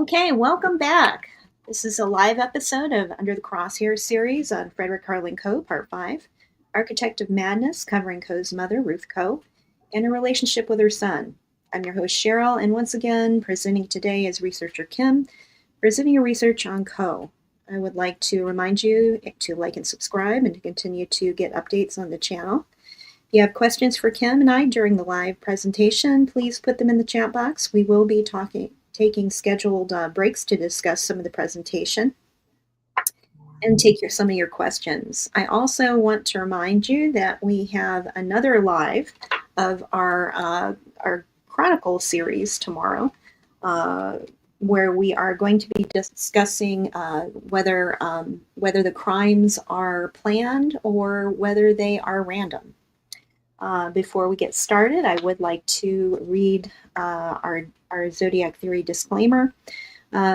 Okay, welcome back. This is a live episode of Under the Crosshairs series on Frederick, Harlan Coe, Part 5, Architect of Madness, covering Coe's mother, Ruth Coe, and her relationship with her son. I'm your host, Cheryl, and once again, presenting today is researcher Kim, presenting your research on Coe. I would like to remind you to like and subscribe and to continue to get updates on the channel. If you have questions for Kim and I during the live presentation, please put them in the chat box. We will be taking scheduled breaks to discuss some of the presentation and take some of your questions. I also want to remind you that we have another live of our Chronicle series tomorrow, where we are going to be discussing whether the crimes are planned or whether they are random. Before we get started, I would like to read our Zodiac Theory disclaimer.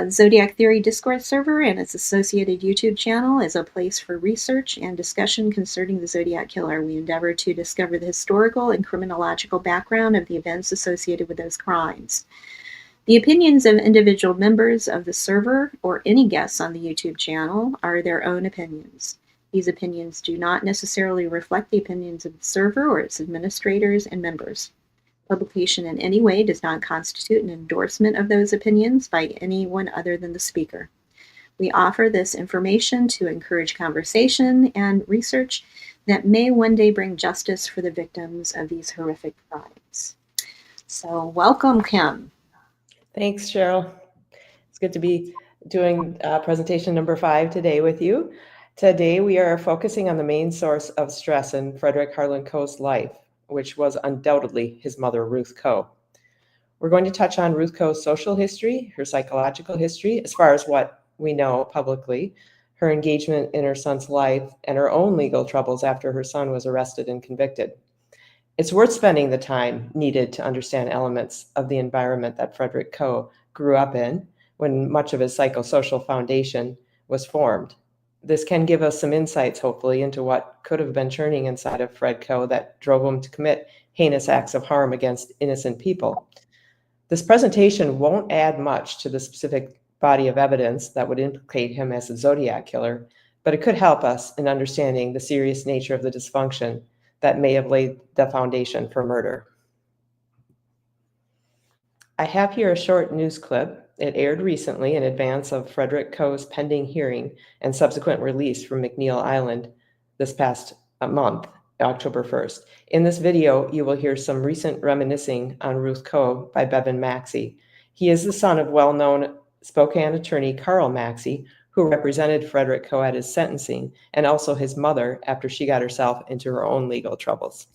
Zodiac Theory Discord server and its associated YouTube channel is a place for research and discussion concerning the Zodiac Killer. We endeavor to discover the historical and criminological background of the events associated with those crimes. The opinions of individual members of the server or any guests on the YouTube channel are their own opinions. These opinions do not necessarily reflect the opinions of the server or its administrators and members. Publication in any way does not constitute an endorsement of those opinions by anyone other than the speaker. We offer this information to encourage conversation and research that may one day bring justice for the victims of these horrific crimes. So welcome, Kim. Thanks, Cheryl. It's good to be doing presentation number 5 today with you. Today, we are focusing on the main source of stress in Frederick Harlan Coe's life, which was undoubtedly his mother, Ruth Coe. We're going to touch on Ruth Coe's social history, her psychological history, as far as what we know publicly, her engagement in her son's life, and her own legal troubles after her son was arrested and convicted. It's worth spending the time needed to understand elements of the environment that Frederick Coe grew up in when much of his psychosocial foundation was formed. This can give us some insights, hopefully, into what could have been churning inside of Fred Coe that drove him to commit heinous acts of harm against innocent people. This presentation won't add much to the specific body of evidence that would implicate him as a Zodiac killer, but it could help us in understanding the serious nature of the dysfunction that may have laid the foundation for murder. I have here a short news clip. It aired recently in advance of Frederick Coe's pending hearing and subsequent release from McNeil Island this past month, October 1st. In this video, you will hear some recent reminiscing on Ruth Coe by Bevan Maxey. He is the son of well-known Spokane attorney Carl Maxey, who represented Frederick Coe at his sentencing, and also his mother after she got herself into her own legal troubles.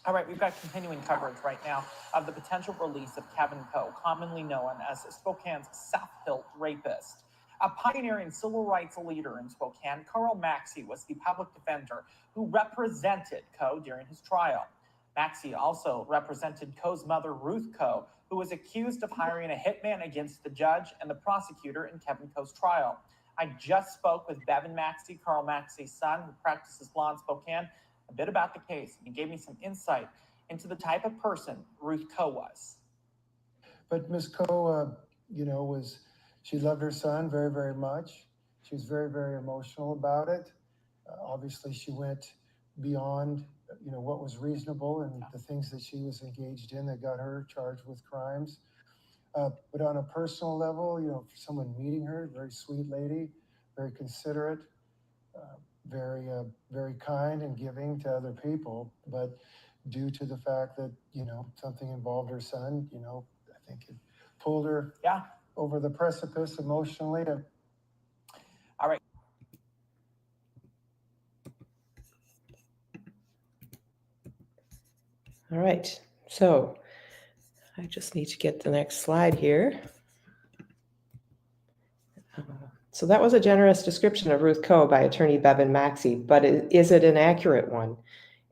All right, we've got continuing coverage right now of the potential release of Kevin Coe, commonly known as Spokane's South Hill rapist. A pioneering civil rights leader in Spokane, Carl Maxey was the public defender who represented Coe during his trial. Maxey also represented Coe's mother, Ruth Coe, who was accused of hiring a hitman against the judge and the prosecutor in Kevin Coe's trial. I just spoke with Bevan Maxey, Carl Maxey's son, who practices law in Spokane, a bit about the case. He gave me some insight into the type of person Ruth Coe was. But Miss Coe, she loved her son very, very much. She was very, very emotional about it. Obviously, she went beyond, what was reasonable and the things that she was engaged in that got her charged with crimes. But on a personal level, for someone meeting her, very sweet lady, very considerate, very kind and giving to other people. But due to the fact that, something involved her son, I think it pulled her over the precipice emotionally. All right. All right, so I just need to get the next slide here. So that was a generous description of Ruth Coe by attorney Bevan Maxey, but is it an accurate one?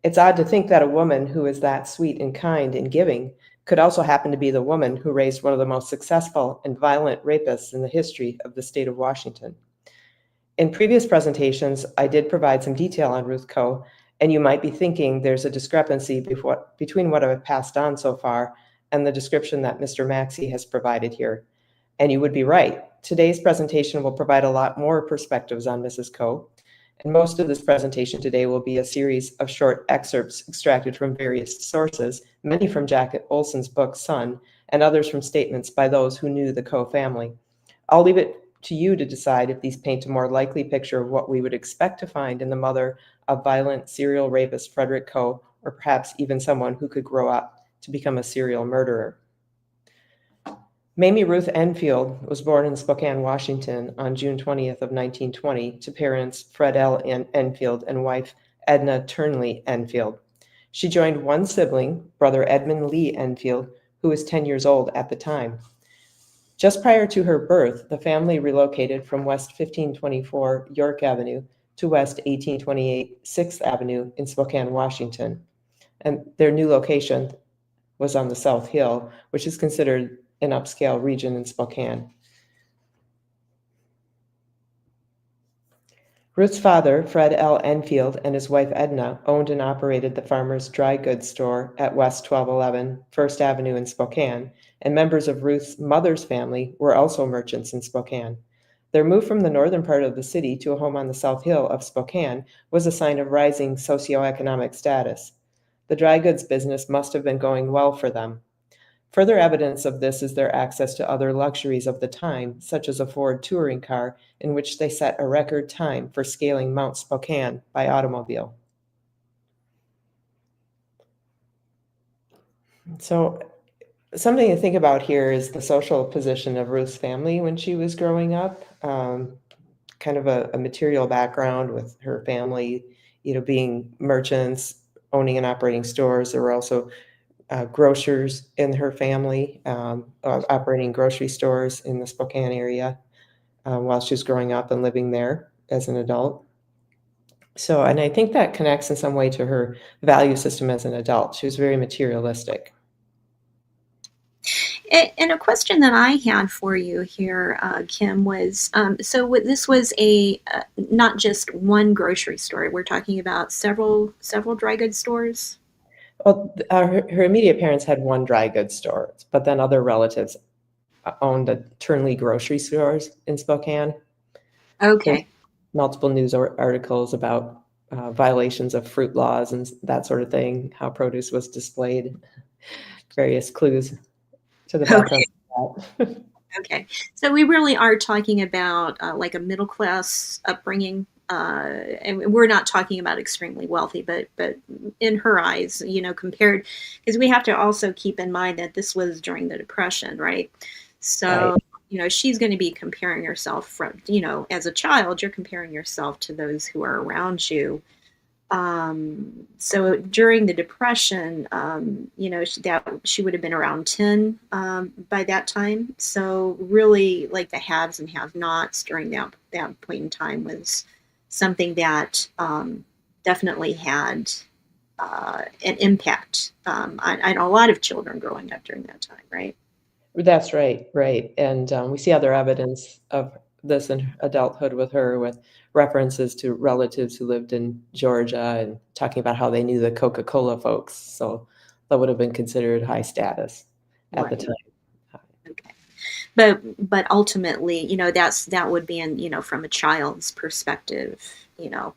It's odd to think that a woman who is that sweet and kind and giving could also happen to be the woman who raised one of the most successful and violent rapists in the history of the state of Washington. In previous presentations, I did provide some detail on Ruth Coe, and you might be thinking there's a discrepancy between what I've passed on so far and the description that Mr. Maxey has provided here. And you would be right. Today's presentation will provide a lot more perspectives on Mrs. Coe, and most of this presentation today will be a series of short excerpts extracted from various sources, many from Jack Olson's book, Son, and others from statements by those who knew the Coe family. I'll leave it to you to decide if these paint a more likely picture of what we would expect to find in the mother of violent serial rapist Frederick Coe, or perhaps even someone who could grow up to become a serial murderer. Mamie Ruth Enfield was born in Spokane, Washington on June 20th of 1920 to parents Fred L. Enfield and wife Edna Turnley Enfield. She joined one sibling, brother Edmund Lee Enfield, who was 10 years old at the time. Just prior to her birth, the family relocated from West 1524 York Avenue to West 1828 6th Avenue in Spokane, Washington. And their new location was on the South Hill, which is considered an upscale region in Spokane. Ruth's father, Fred L. Enfield, and his wife Edna owned and operated the Farmer's Dry Goods store at West 1211 First Avenue in Spokane, and members of Ruth's mother's family were also merchants in Spokane. Their move from the northern part of the city to a home on the South Hill of Spokane was a sign of rising socioeconomic status. The dry goods business must have been going well for them. Further evidence of this is their access to other luxuries of the time, such as a Ford touring car, in which they set a record time for scaling Mount Spokane by automobile. So, something to think about here is the social position of Ruth's family when she was growing up. Kind of a material background with her family, being merchants, owning and operating stores. There were also grocers in her family, operating grocery stores in the Spokane area while she was growing up and living there as an adult. So, and I think that connects in some way to her value system as an adult. She was very materialistic. And a question that I had for you here, Kim, was this was not just one grocery store. We're talking about several dry goods stores. Well, her immediate parents had one dry goods store, but then other relatives owned a Turnley grocery stores in Spokane. Okay. There's multiple news articles about violations of fruit laws and that sort of thing, how produce was displayed, various clues to the background of that. Okay. So we really are talking about like a middle class upbringing. And we're not talking about extremely wealthy, but in her eyes, compared, because we have to also keep in mind that this was during the Depression, right? So, right. She's going to be comparing herself from, as a child, you're comparing yourself to those who are around you. So during the Depression, she would have been around 10 by that time. So really, like the haves and have-nots during that point in time was something that definitely had an impact on a lot of children growing up during that time, right? That's right. And we see other evidence of this in adulthood with her, with references to relatives who lived in Georgia and talking about how they knew the Coca-Cola folks. So that would have been considered high status at the time. Okay. But ultimately, that would be in, from a child's perspective,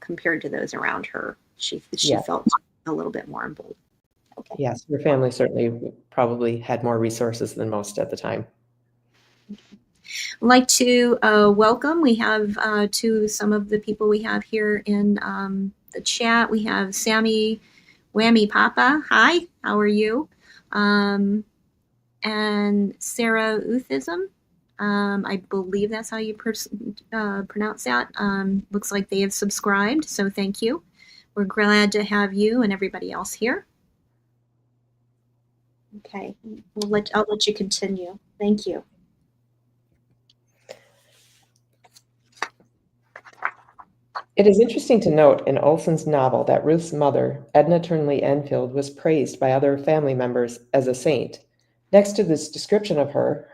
compared to those around her, she felt a little bit more emboldened. Okay. Yes, her family certainly probably had more resources than most at the time. I'd like to welcome, we have to some of the people we have here in the chat. We have Sammy Whammy Papa. Hi, how are you? And Sarah Uthism. I believe that's how you pronounce that. Looks like they have subscribed, so thank you. We're glad to have you and everybody else here. Okay, I'll let you continue. Thank you. It is interesting to note in Olson's novel that Ruth's mother, Edna Turnley Enfield, was praised by other family members as a saint. Next to this description of her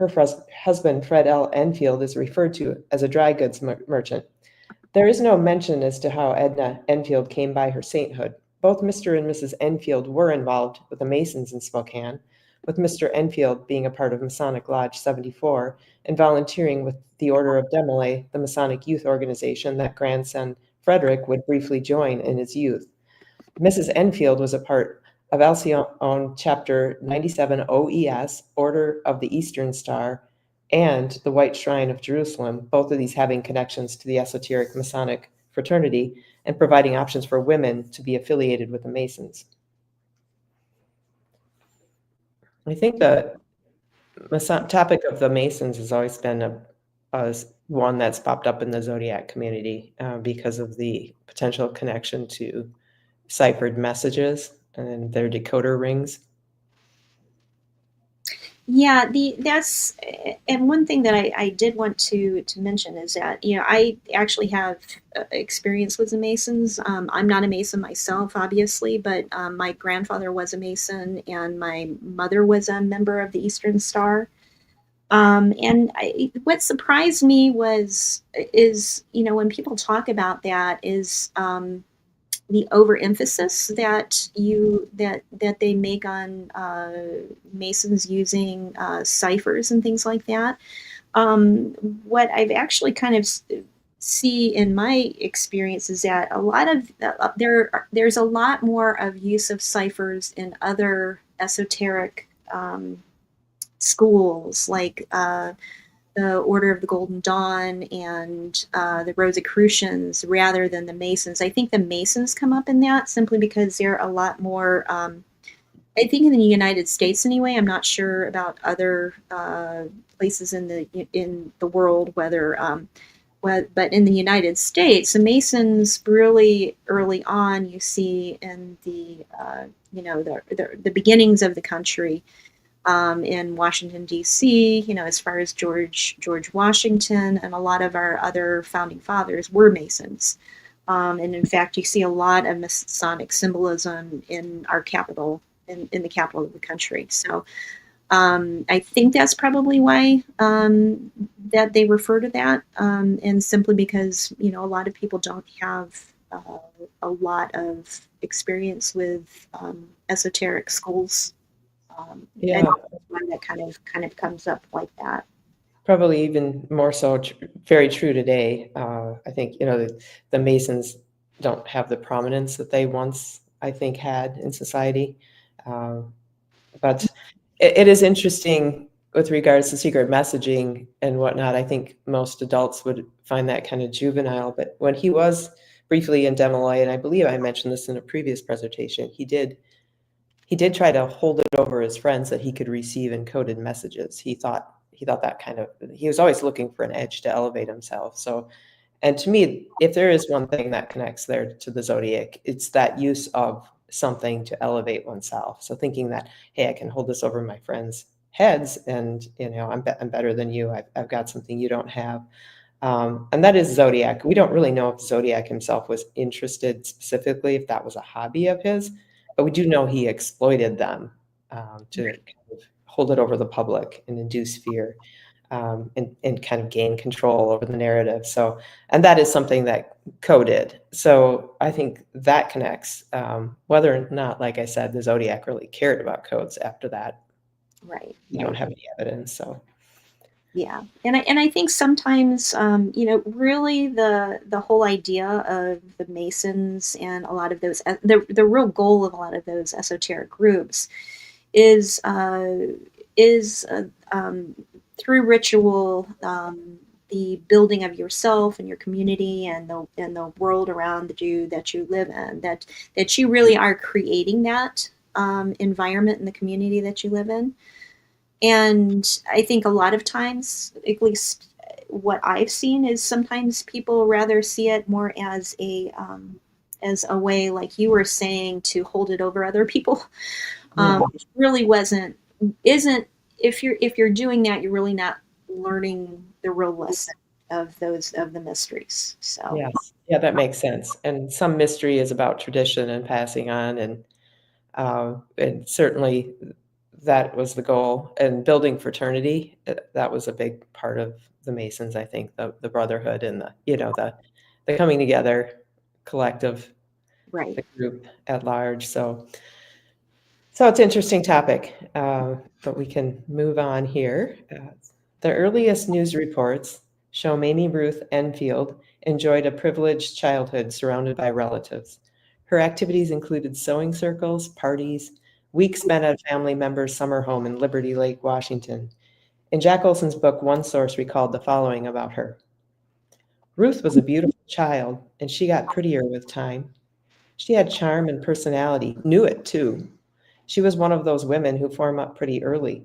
husband, Fred L. Enfield, is referred to as a dry goods merchant. There is no mention as to how Edna Enfield came by her sainthood. Both Mr. and Mrs. Enfield were involved with the Masons in Spokane. with Mr. Enfield being a part of Masonic Lodge 74 and volunteering with the Order of Demolay, the Masonic youth organization that grandson Frederick would briefly join in his youth. Mrs. Enfield was a part of Alcyone Chapter 97 OES, Order of the Eastern Star, and the White Shrine of Jerusalem, both of these having connections to the esoteric Masonic fraternity and providing options for women to be affiliated with the Masons. I think the topic of the Masons has always been a one that's popped up in the Zodiac community because of the potential connection to ciphered messages and their decoder rings. Yeah, that's and one thing that I did want to mention is that I actually have experience with the Masons. I'm not a Mason myself, obviously, but my grandfather was a Mason, and my mother was a member of the Eastern Star. And what surprised me is when people talk about that is the overemphasis that they make on Masons using ciphers and things like that. What I've actually kind of see in my experience is that a lot of there's a lot more of use of ciphers in other esoteric schools like the Order of the Golden Dawn and the Rosicrucians rather than the Masons. I think the Masons come up in that simply because they're a lot more, I think in the United States anyway, I'm not sure about other places in the world, but in the United States, the Masons really early on, you see in the beginnings of the country, in Washington, D.C., as far as George Washington and a lot of our other founding fathers were Masons. And in fact, you see a lot of Masonic symbolism in our capital, in the capital of the country. So I think that's probably why that they refer to that, and simply because, a lot of people don't have a lot of experience with esoteric schools. Yeah, and that's why that kind of comes up like that. probably even more so very true today. I think, the Masons don't have the prominence that they once, I think, had in society. But it is interesting with regards to secret messaging and whatnot. I think most adults would find that kind of juvenile. But when he was briefly in Demolay, and I believe I mentioned this in a previous presentation, he did try to hold it over his friends that he could receive encoded messages. He thought that he was always looking for an edge to elevate himself. So, and to me, if there is one thing that connects there to the Zodiac, it's that use of something to elevate oneself. So thinking that, hey, I can hold this over my friends' heads, and I'm better than you. I've got something you don't have. And that is Zodiac. We don't really know if Zodiac himself was interested specifically, if that was a hobby of his, but we do know he exploited them to kind of hold it over the public and induce fear, and kind of gain control over the narrative. So, and that is something that Coe did. So I think that connects, whether or not, like I said, the Zodiac really cared about codes after that. Right. You don't have any evidence. So Yeah, and I think sometimes really the whole idea of the Masons and a lot of those the real goal of a lot of those esoteric groups is through ritual, the building of yourself and your community and the world around you that you live in, that you really are creating that environment in the community that you live in. And I think a lot of times, at least what I've seen, is sometimes people rather see it more as a way, like you were saying, to hold it over other people. Which really isn't. If you're doing that, you're really not learning the real lesson of the mysteries. So yes, yeah, that makes sense. And some mystery is about tradition and passing on, and certainly that was the goal. And building fraternity, that was a big part of the Masons. I think the brotherhood and the coming together, collective, right. the group at large. So So it's an interesting topic, but we can move on here. The earliest news reports show Mamie Ruth Enfield enjoyed a privileged childhood surrounded by relatives. Her activities included sewing circles, parties, weeks spent at a family member's summer home in Liberty Lake, Washington. In Jack Olson's book, one source recalled the following about her. Ruth was a beautiful child, and she got prettier with time. She had charm and personality, knew it too. She was one of those women who form up pretty early.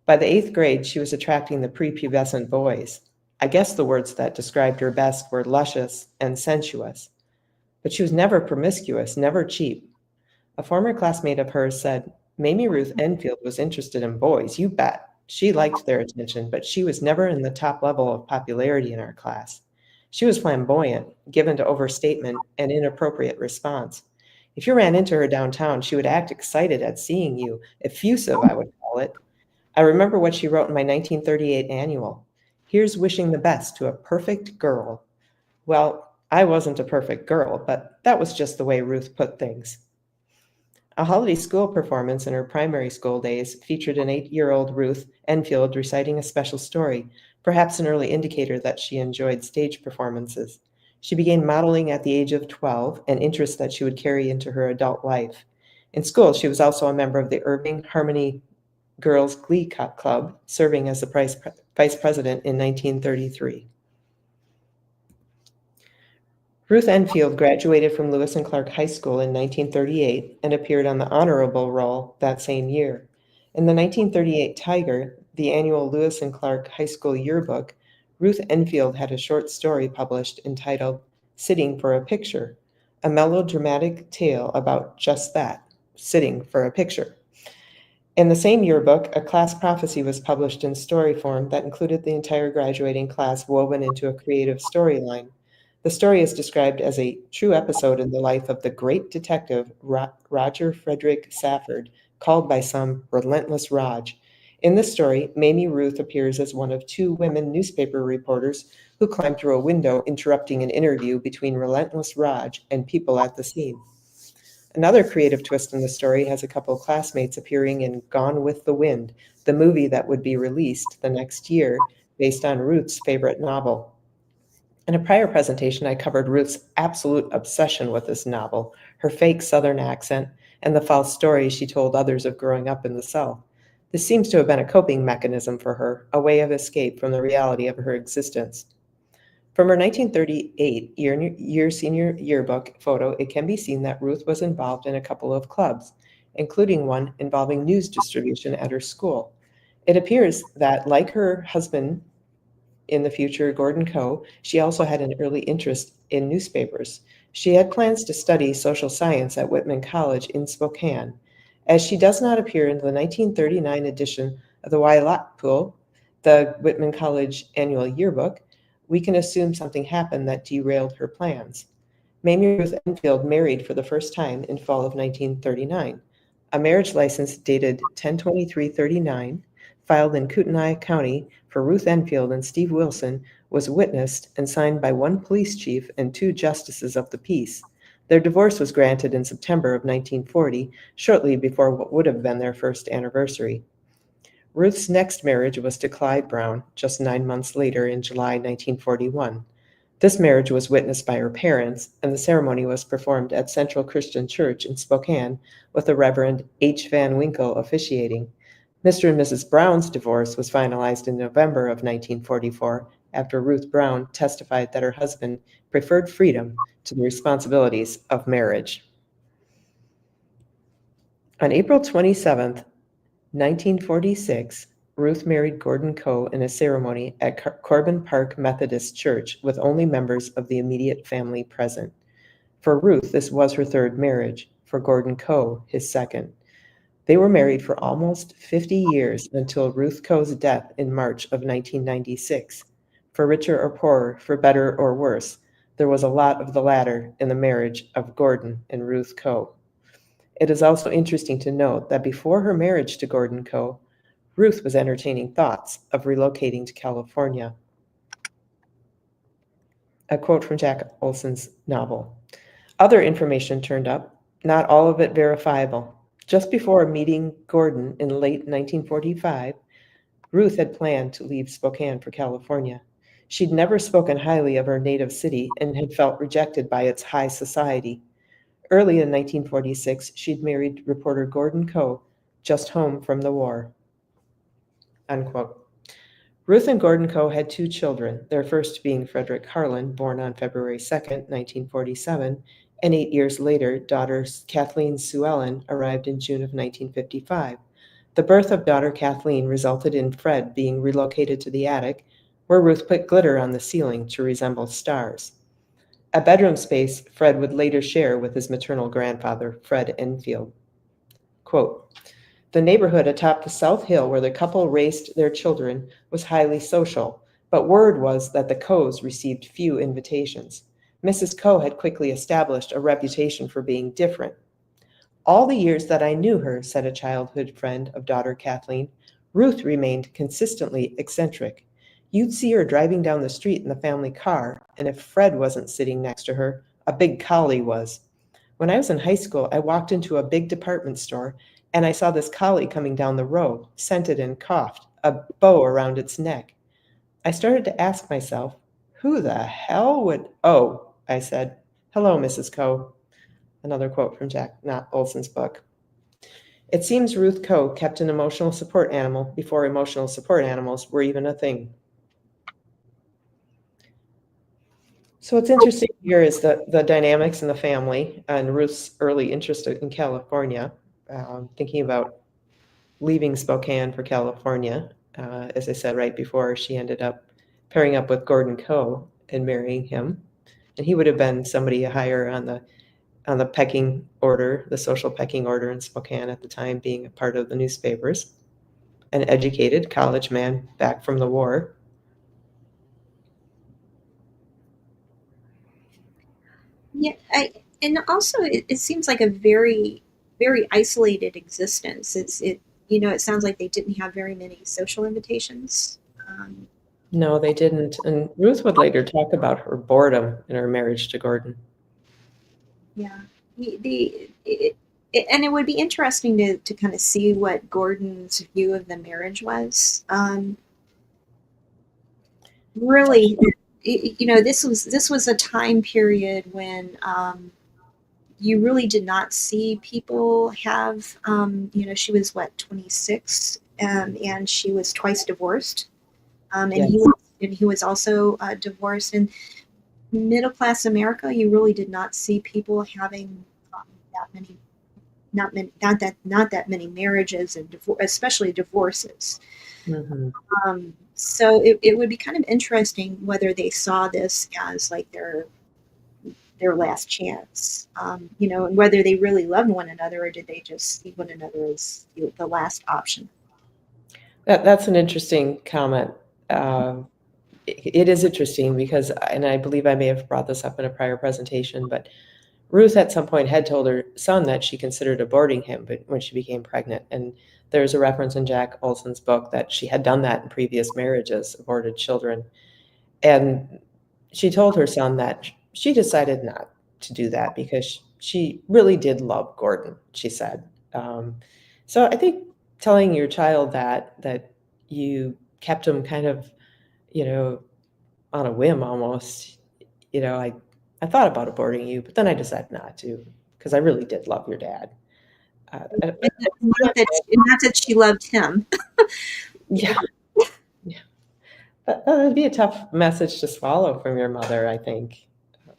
By the 8th grade, she was attracting the prepubescent boys. I guess the words that described her best were luscious and sensuous. But she was never promiscuous, never cheap. A former classmate of hers said, Mamie Ruth Enfield was interested in boys, you bet. She liked their attention, but she was never in the top level of popularity in our class. She was flamboyant, given to overstatement and inappropriate response. If you ran into her downtown, she would act excited at seeing you, effusive, I would call it. I remember what she wrote in my 1938 annual. Here's wishing the best to a perfect girl. Well, I wasn't a perfect girl, but that was just the way Ruth put things. A holiday school performance in her primary school days featured an 8-year-old Ruth Enfield reciting a special story, perhaps an early indicator that she enjoyed stage performances. She began modeling at the age of 12, an interest that she would carry into her adult life. In school, she was also a member of the Irving Harmony Girls Glee Club, serving as the vice president in 1933. Ruth Enfield graduated from Lewis and Clark High School in 1938 and appeared on the honorable roll that same year. In the 1938 Tiger, the annual Lewis and Clark High School yearbook, Ruth Enfield had a short story published entitled Sitting for a Picture, a melodramatic tale about just that, sitting for a picture. In the same yearbook, a class prophecy was published in story form that included the entire graduating class woven into a creative storyline. The story is described as a true episode in the life of the great detective Roger Frederick Safford, called by some Relentless Raj. In this story, Mamie Ruth appears as one of 2 women newspaper reporters who climb through a window, interrupting an interview between Relentless Raj and people at the scene. Another creative twist in the story has a couple of classmates appearing in Gone with the Wind, the movie that would be released the next year based on Ruth's favorite novel. In a prior presentation, I covered Ruth's absolute obsession with this novel, her fake Southern accent, and the false stories she told others of growing up in the South. This seems to have been a coping mechanism for her, a way of escape from the reality of her existence. From her 1938 year senior yearbook photo, it can be seen that Ruth was involved in a couple of clubs, including one involving news distribution at her school. It appears that, like her husband in the future, Gordon Coe, she also had an early interest in newspapers. She had plans to study social science at Whitman College in Spokane. As she does not appear in the 1939 edition of the Wailatpu, the Whitman College annual yearbook, we can assume something happened that derailed her plans. Mamie Ruth Enfield married for the first time in fall of 1939. A marriage license dated 10/23/39, filed in Kootenai County for Ruth Enfield and Steve Wilson, was witnessed and signed by 1 police chief and 2 justices of the peace. Their divorce was granted in September of 1940, shortly before what would have been their first anniversary. Ruth's next marriage was to Clyde Brown, just 9 months later in July 1941. This marriage was witnessed by her parents, and the ceremony was performed at Central Christian Church in Spokane, with the Reverend H. Van Winkle officiating. Mr. and Mrs. Brown's divorce was finalized in November of 1944 after Ruth Brown testified that her husband preferred freedom to the responsibilities of marriage. On April 27, 1946, Ruth married Gordon Coe in a ceremony at Corbin Park Methodist Church with only members of the immediate family present. For Ruth, this was her 3rd marriage. For Gordon Coe, his 2nd. They were married for almost 50 years until Ruth Coe's death in March of 1996. For richer or poorer, for better or worse, there was a lot of the latter in the marriage of Gordon and Ruth Coe. It is also interesting to note that before her marriage to Gordon Coe, Ruth was entertaining thoughts of relocating to California. A quote from Jack Olson's novel. Other information turned up, not all of it verifiable. Just before meeting Gordon in late 1945, Ruth had planned to leave Spokane for California. She'd never spoken highly of her native city and had felt rejected by its high society. Early in 1946, she'd married reporter Gordon Coe, just home from the war. Unquote. Ruth and Gordon Coe had 2 children, their first being Frederick Harlan, born on February 2nd, 1947, and 8 years later, daughter Kathleen Sue Ellen arrived in June of 1955. The birth of daughter Kathleen resulted in Fred being relocated to the attic, where Ruth put glitter on the ceiling to resemble stars. A bedroom space Fred would later share with his maternal grandfather, Fred Enfield. Quote, "The neighborhood atop the South Hill where the couple raised their children was highly social, but word was that the Coes received few invitations. Mrs. Coe had quickly established a reputation for being different. All the years that I knew her," said a childhood friend of daughter Kathleen, "Ruth remained consistently eccentric. You'd see her driving down the street in the family car, and if Fred wasn't sitting next to her, a big collie was. When I was in high school, I walked into a big department store, and I saw this collie coming down the row, scented and coughed, a bow around its neck. I started to ask myself, who the hell would—" "Oh," I said, "hello, Mrs. Coe." Another quote from Jack Olson's book. It seems Ruth Coe kept an emotional support animal before emotional support animals were even a thing. So what's interesting here is the dynamics in the family and Ruth's early interest in California, thinking about leaving Spokane for California. As I said right before, she ended up pairing up with Gordon Coe and marrying him. And he would have been somebody higher on the pecking order, the social pecking order in Spokane at the time, being a part of the newspapers. An educated college man back from the war. Yeah, and also it seems like a very, very isolated existence. It sounds like they didn't have very many social invitations. No, they didn't. And Ruth would later talk about her boredom in her marriage to Gordon. Yeah, and it would be interesting to kind of see what Gordon's view of the marriage was. Really, this was a time period when you really did not see people have, she was what, 26, and she was twice divorced, and Yes. he was also divorced. And middle class America, you really did not see people having that many, not that many marriages and especially divorces. Mm-hmm. So it would be kind of interesting whether they saw this as like their last chance, and whether they really loved one another or did they just see one another as the last option. That's an interesting comment. It is interesting because, and I believe I may have brought this up in a prior presentation, but Ruth at some point had told her son that she considered aborting him, but when she became pregnant. And there's a reference in Jack Olson's book that she had done that in previous marriages, aborted children. And she told her son that she decided not to do that because she really did love Gordon, she said. So I think telling your child that you kept him kind of, on a whim almost, I thought about aborting you, but then I decided not to because I really did love your dad. Not that she loved him. Yeah. That would be a tough message to swallow from your mother, I think.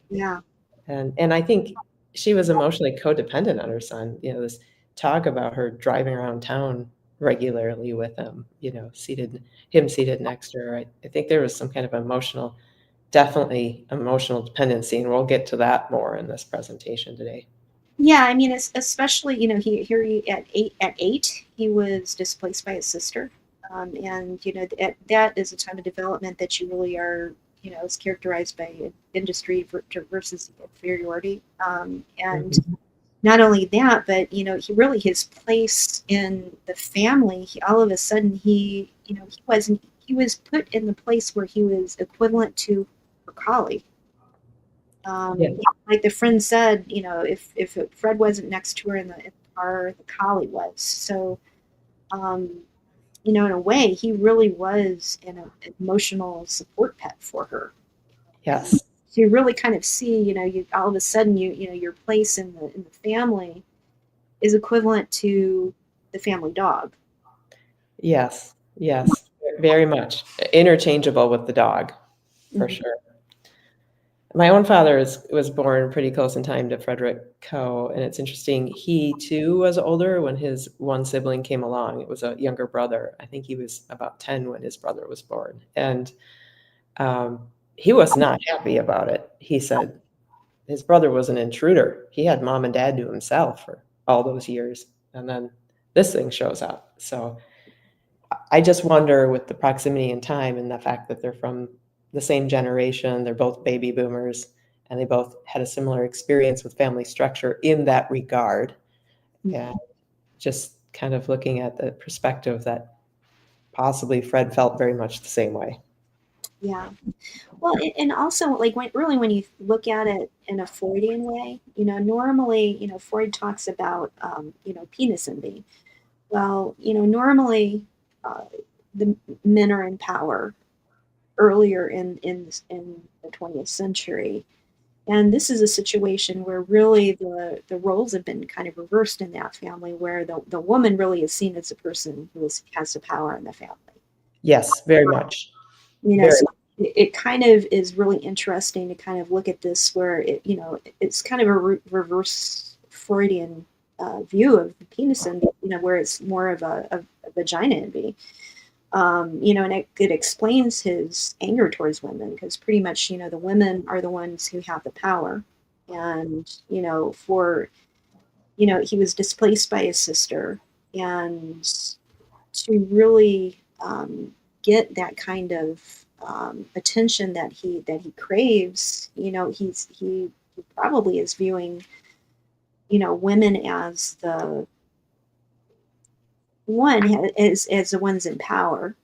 Yeah. And I think she was emotionally codependent on her son. This talk about her driving around town regularly with him, seated next to her. I think there was some kind of definitely emotional dependency, and we'll get to that more in this presentation today. Yeah, I mean, especially he at eight he was displaced by his sister, and that is a time of development that you really are, is characterized by industry versus inferiority, and Mm-hmm. not only that, but his place in the family. All of a sudden, he was put in the place where he was equivalent to a colleague. Yeah. Like the friend said, if Fred wasn't next to her in the the collie was. So, in a way, he really was an emotional support pet for her. Yes. So you really kind of see, you all of a sudden, your place in the family is equivalent to the family dog. Yes. Yes. Very much interchangeable with the dog, for Mhm. sure. My own father was born pretty close in time to Frederick Coe, and it's interesting. He too was older when his one sibling came along. It was a younger brother. I think he was about 10 when his brother was born, and he was not happy about it. He said his brother was an intruder. He had mom and dad to himself for all those years, and then this thing shows up. So I just wonder, with the proximity in time and the fact that they're from the same generation, they're both baby boomers, and they both had a similar experience with family structure in that regard. And just kind of looking at the perspective that possibly Fred felt very much the same way. Yeah. Well, and also, like, when you look at it in a Freudian way, normally, Freud talks about, penis envy. Well, normally, uh, the men are in power earlier in the 20th century. And this is a situation where really the roles have been kind of reversed in that family, where the woman really is seen as a person who has the power in the family. Yes, very much. So it kind of is really interesting to kind of look at this, where it's kind of a reverse Freudian view of the penis envy, where it's more of a vagina envy. And it explains his anger towards women, because pretty much, the women are the ones who have the power. And, he was displaced by his sister. And to really get that kind of attention that he craves, he probably is viewing, women as the ones in power,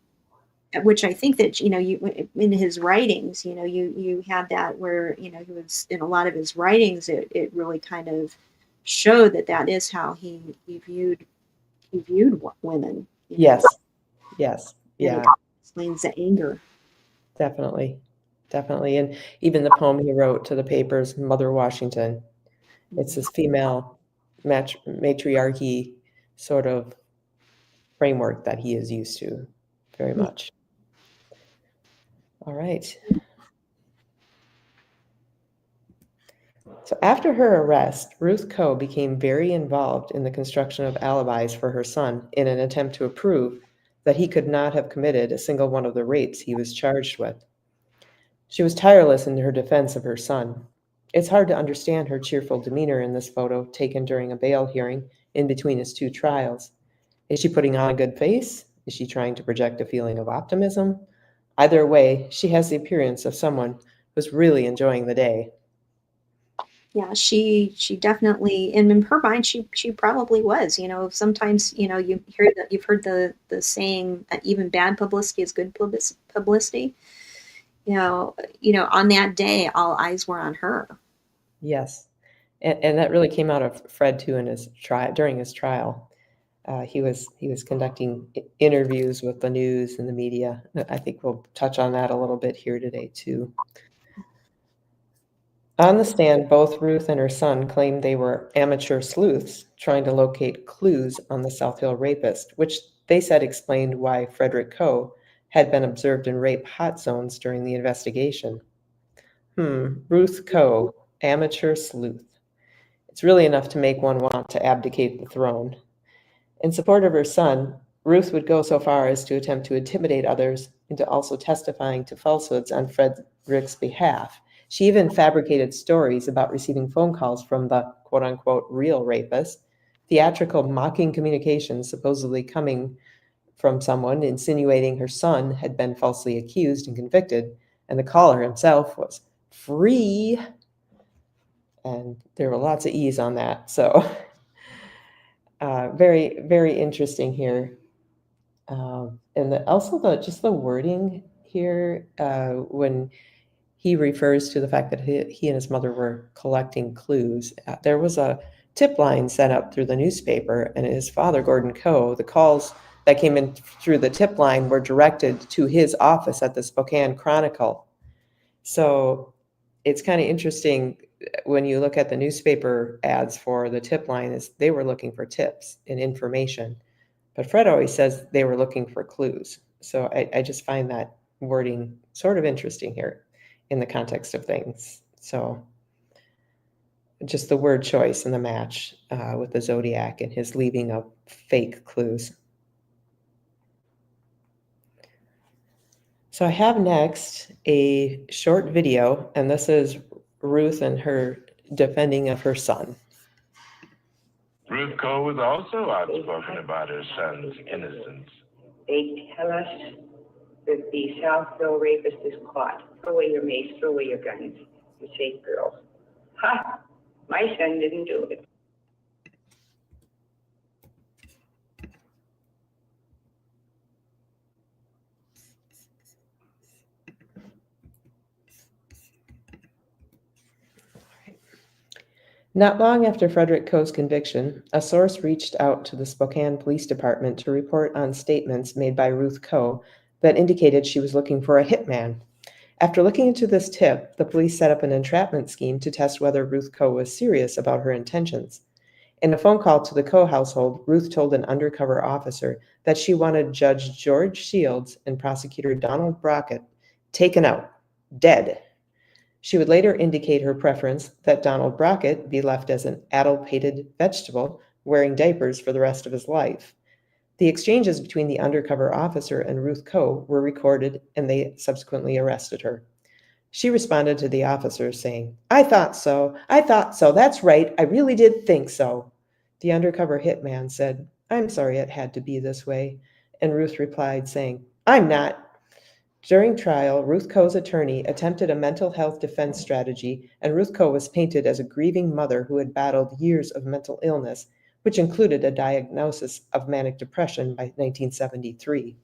which I think that you in his writings, you had that, where he was in a lot of his writings. It really kind of showed that is how he viewed women. Yes. Yes. And Yeah, it explains the anger. definitely. Definitely. And even the poem he wrote to the papers, Mother Washington, it's this female matriarchy sort of framework that he is used to very much. All right. So after her arrest, Ruth Coe became very involved in the construction of alibis for her son in an attempt to prove that he could not have committed a single one of the rapes he was charged with. She was tireless in her defense of her son. It's hard to understand her cheerful demeanor in this photo taken during a bail hearing in between his two trials. Is she putting on a good face? Is she trying to project a feeling of optimism? Either way, she has the appearance of someone who's really enjoying the day. Yeah, she definitely, and in her mind, she probably was. Sometimes you've heard the saying, even bad publicity is good publicity. On that day, all eyes were on her. Yes. And that really came out of Fred too in his during his trial. He was conducting interviews with the news and the media. I think we'll touch on that a little bit here today too. On the stand, both Ruth and her son claimed they were amateur sleuths trying to locate clues on the South Hill rapist, which they said explained why Frederick Coe had been observed in rape hot zones during the investigation. Ruth Coe, amateur sleuth. It's really enough to make one want to abdicate the throne. In support of her son, Ruth would go so far as to attempt to intimidate others into also testifying to falsehoods on Frederick's behalf. She even fabricated stories about receiving phone calls from the quote-unquote real rapist, theatrical mocking communications supposedly coming from someone insinuating her son had been falsely accused and convicted, and the caller himself was free. And there were lots of E's on that. So very, very interesting here. And also just the wording here, when he refers to the fact that he and his mother were collecting clues. There was a tip line sent up through the newspaper, and his father, Gordon Coe, the calls that came in through the tip line were directed to his office at the Spokane Chronicle. So it's kind of interesting when you look at the newspaper ads for the tip line, is they were looking for tips and information. But Fred always says they were looking for clues. So I just find that wording sort of interesting here in the context of things. So just the word choice and the match with the Zodiac and his leaving of fake clues. So I have next a short video, and this is Ruth and her defending of her son. Ruth Coe was also outspoken about her son's innocence. They tell us that the Southville rapist is caught. Throw away your mace, throw away your guns. You say, girls. Ha! My son didn't do it. Not long after Frederick Coe's conviction, a source reached out to the Spokane Police Department to report on statements made by Ruth Coe that indicated she was looking for a hitman. After looking into this tip, the police set up an entrapment scheme to test whether Ruth Coe was serious about her intentions. In a phone call to the Coe household, Ruth told an undercover officer that she wanted Judge George Shields and prosecutor Donald Brockett taken out, dead. She would later indicate her preference that Donald Brockett be left as an addle-pated vegetable, wearing diapers for the rest of his life. The exchanges between the undercover officer and Ruth Coe were recorded, and they subsequently arrested her. She responded to the officers saying, I thought so, that's right, I really did think so. The undercover hitman said, I'm sorry it had to be this way, and Ruth replied saying, I'm not. During trial, Ruth Coe's attorney attempted a mental health defense strategy, and Ruth Coe was painted as a grieving mother who had battled years of mental illness, which included a diagnosis of manic depression by 1973.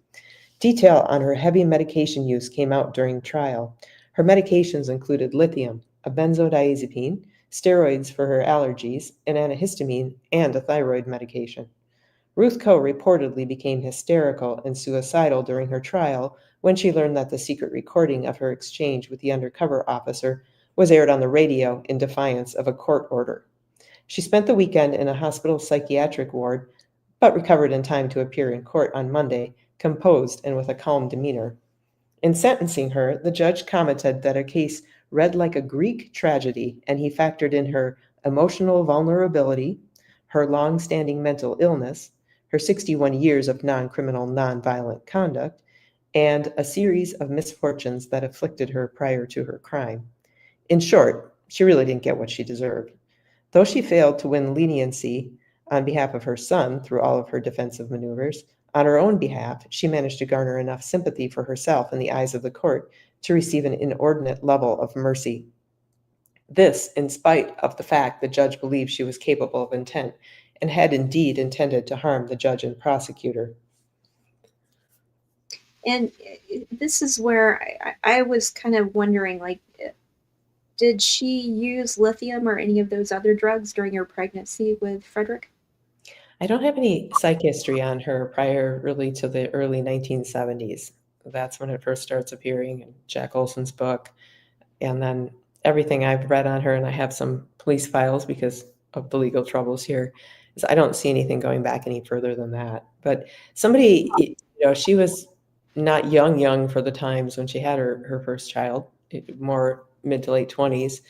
Detail on her heavy medication use came out during trial. Her medications included lithium, a benzodiazepine, steroids for her allergies, an antihistamine, and a thyroid medication. Ruth Coe reportedly became hysterical and suicidal during her trial when she learned that the secret recording of her exchange with the undercover officer was aired on the radio in defiance of a court order. She spent the weekend in a hospital psychiatric ward, but recovered in time to appear in court on Monday, composed and with a calm demeanor. In sentencing her, the judge commented that her case read like a Greek tragedy, and he factored in her emotional vulnerability, her long-standing mental illness, her 61 years of non-criminal, non-violent conduct, and a series of misfortunes that afflicted her prior to her crime. In short, she really didn't get what she deserved. Though she failed to win leniency on behalf of her son through all of her defensive maneuvers, on her own behalf, she managed to garner enough sympathy for herself in the eyes of the court to receive an inordinate level of mercy. This, in spite of the fact the judge believed she was capable of intent and had indeed intended to harm the judge and prosecutor. And this is where I was kind of wondering, like, did she use lithium or any of those other drugs during her pregnancy with Frederick? I don't have any psych history on her prior really to the early 1970s. That's when it first starts appearing in Jack Olson's book. And then everything I've read on her, and I have some police files because of the legal troubles here, is I don't see anything going back any further than that. But somebody, she was not young for the times when she had her first child, more mid to late 20s.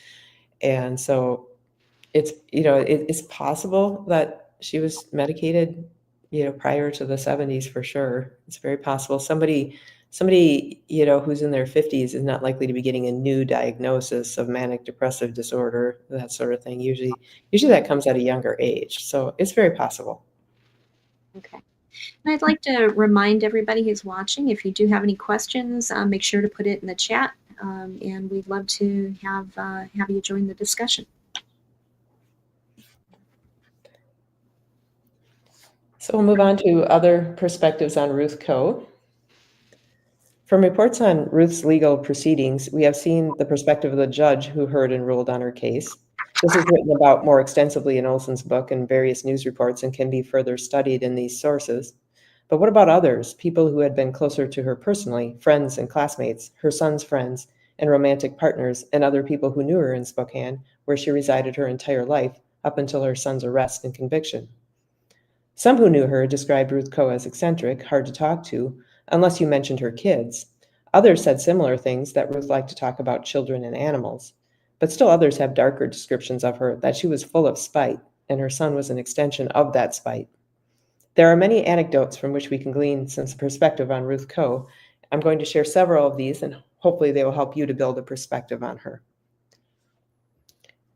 And so it's, it's possible that she was medicated, prior to the 70s for sure. It's very possible. Somebody, who's in their 50s is not likely to be getting a new diagnosis of manic depressive disorder, that sort of thing. Usually that comes at a younger age. So it's very possible. Okay. And I'd like to remind everybody who's watching, if you do have any questions, make sure to put it in the chat, and we'd love to have you join the discussion. So we'll move on to other perspectives on Ruth Coe. From reports on Ruth's legal proceedings, we have seen the perspective of the judge who heard and ruled on her case. This is written about more extensively in Olson's book and various news reports and can be further studied in these sources. But what about others, people who had been closer to her personally, friends and classmates, her son's friends, and romantic partners, and other people who knew her in Spokane, where she resided her entire life up until her son's arrest and conviction? Some who knew her described Ruth Coe as eccentric, hard to talk to, unless you mentioned her kids. Others said similar things, that Ruth liked to talk about children and animals. But still others have darker descriptions of her, that she was full of spite, and her son was an extension of that spite. There are many anecdotes from which we can glean some perspective on Ruth Coe. I'm going to share several of these, and hopefully they will help you to build a perspective on her.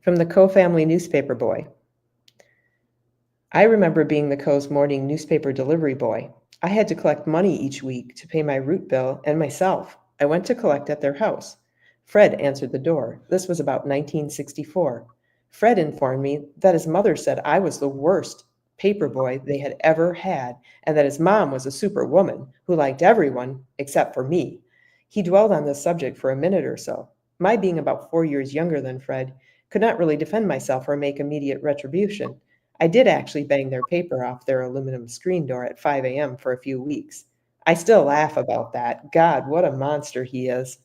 From the Coe family newspaper boy. I remember being the Coe's morning newspaper delivery boy. I had to collect money each week to pay my route bill and myself. I went to collect at their house. Fred answered the door. This was about 1964. Fred informed me that his mother said I was the worst paper boy they had ever had, and that his mom was a superwoman who liked everyone except for me. He dwelled on this subject for a minute or so. My being about 4 years younger than Fred could not really defend myself or make immediate retribution. I did actually bang their paper off their aluminum screen door at 5 a.m. for a few weeks. I still laugh about that. God, what a monster he is.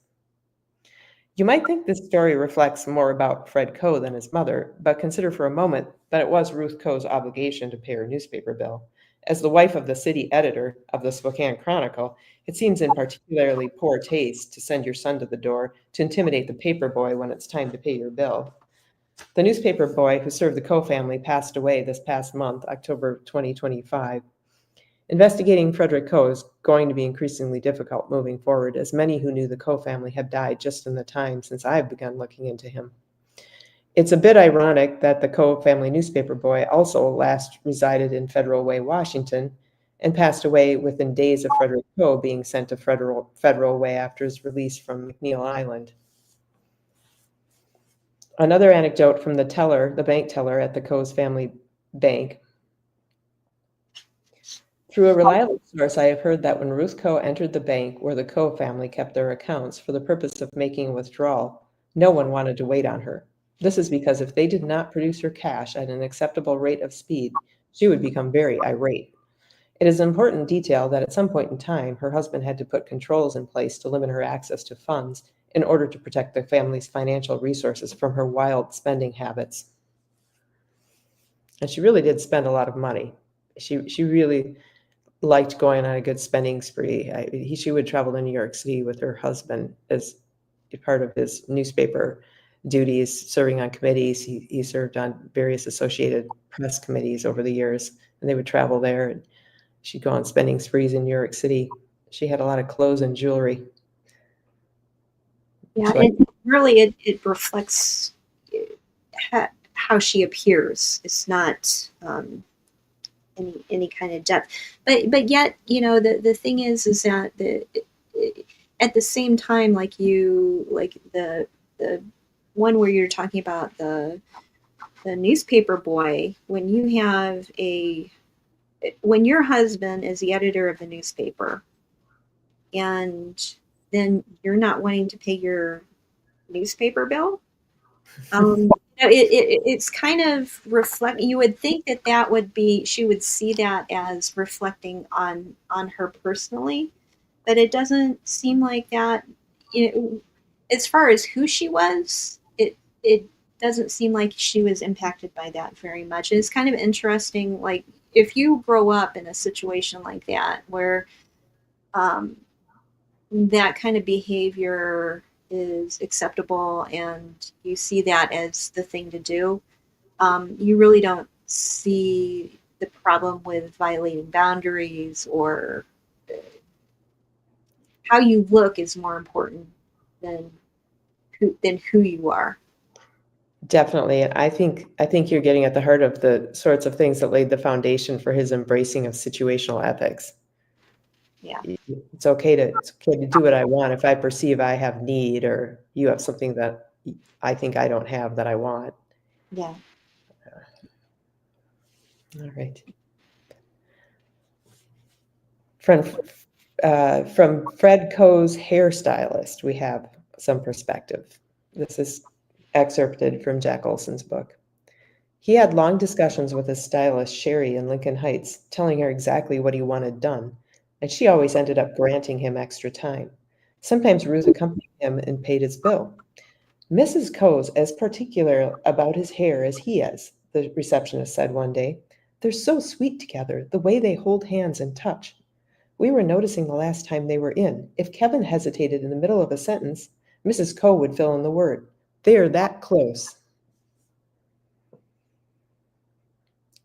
You might think this story reflects more about Fred Coe than his mother, but consider for a moment that it was Ruth Coe's obligation to pay her newspaper bill. As the wife of the city editor of the Spokane Chronicle, it seems in particularly poor taste to send your son to the door to intimidate the paper boy when it's time to pay your bill. The newspaper boy who served the Coe family passed away this past month, October 2025. Investigating Frederick Coe is going to be increasingly difficult moving forward, as many who knew the Coe family have died just in the time since I've begun looking into him. It's a bit ironic that the Coe family newspaper boy also last resided in Federal Way, Washington, and passed away within days of Frederick Coe being sent to Federal Way after his release from McNeil Island. Another anecdote from the bank teller at the Coe's family bank. Through a reliable source, I have heard that when Ruth Coe entered the bank where the Coe family kept their accounts for the purpose of making a withdrawal, no one wanted to wait on her. This is because if they did not produce her cash at an acceptable rate of speed, she would become very irate. It is an important detail that at some point in time, her husband had to put controls in place to limit her access to funds in order to protect the family's financial resources from her wild spending habits. And she really did spend a lot of money. She really liked going on a good spending spree. She would travel to New York City with her husband as part of his newspaper duties, serving on committees. He served on various Associated Press committees over the years, and they would travel there. And she'd go on spending sprees in New York City. She had a lot of clothes and jewelry. Yeah, and really it reflects how she appears. It's not any kind of depth, but yet, you know, the thing is that at the same time, like the one where you're talking about the newspaper boy, when your husband is the editor of the newspaper, and then you're not wanting to pay your newspaper bill. It's kind of reflecting. You would think that would be, she would see that as reflecting on her personally, but it doesn't seem like that. As far as who she was, it doesn't seem like she was impacted by that very much. It's kind of interesting, like if you grow up in a situation like that where that kind of behavior is acceptable and you see that as the thing to do, you really don't see the problem with violating boundaries, or how you look is more important than who you are. Definitely. And I think you're getting at the heart of the sorts of things that laid the foundation for his embracing of situational ethics. Yeah. It's okay to do what I want if I perceive I have need, or you have something that I think I don't have that I want. Yeah. All right. From Fred Coe's hairstylist, we have some perspective. This is excerpted from Jack Olson's book. He had long discussions with his stylist, Sherry, in Lincoln Heights, telling her exactly what he wanted done, and she always ended up granting him extra time. Sometimes Ruth accompanied him and paid his bill. Mrs. Coe's as particular about his hair as he is, the receptionist said one day. They're so sweet together, the way they hold hands and touch. We were noticing the last time they were in. If Kevin hesitated in the middle of a sentence, Mrs. Coe would fill in the word. They are that close.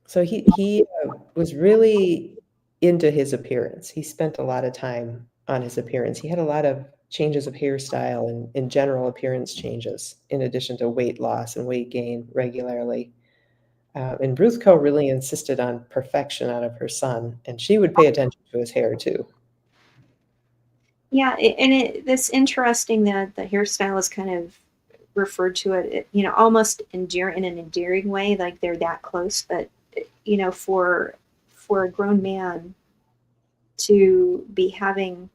So he was really into his appearance. He spent a lot of time on his appearance. He had a lot of changes of hairstyle and in general appearance changes, in addition to weight loss and weight gain regularly. And Ruth Coe really insisted on perfection out of her son, and she would pay attention to his hair too. Yeah, it's interesting that the hairstyle is kind of referred to it, almost in an endearing way, like they're that close. But for a grown man to be having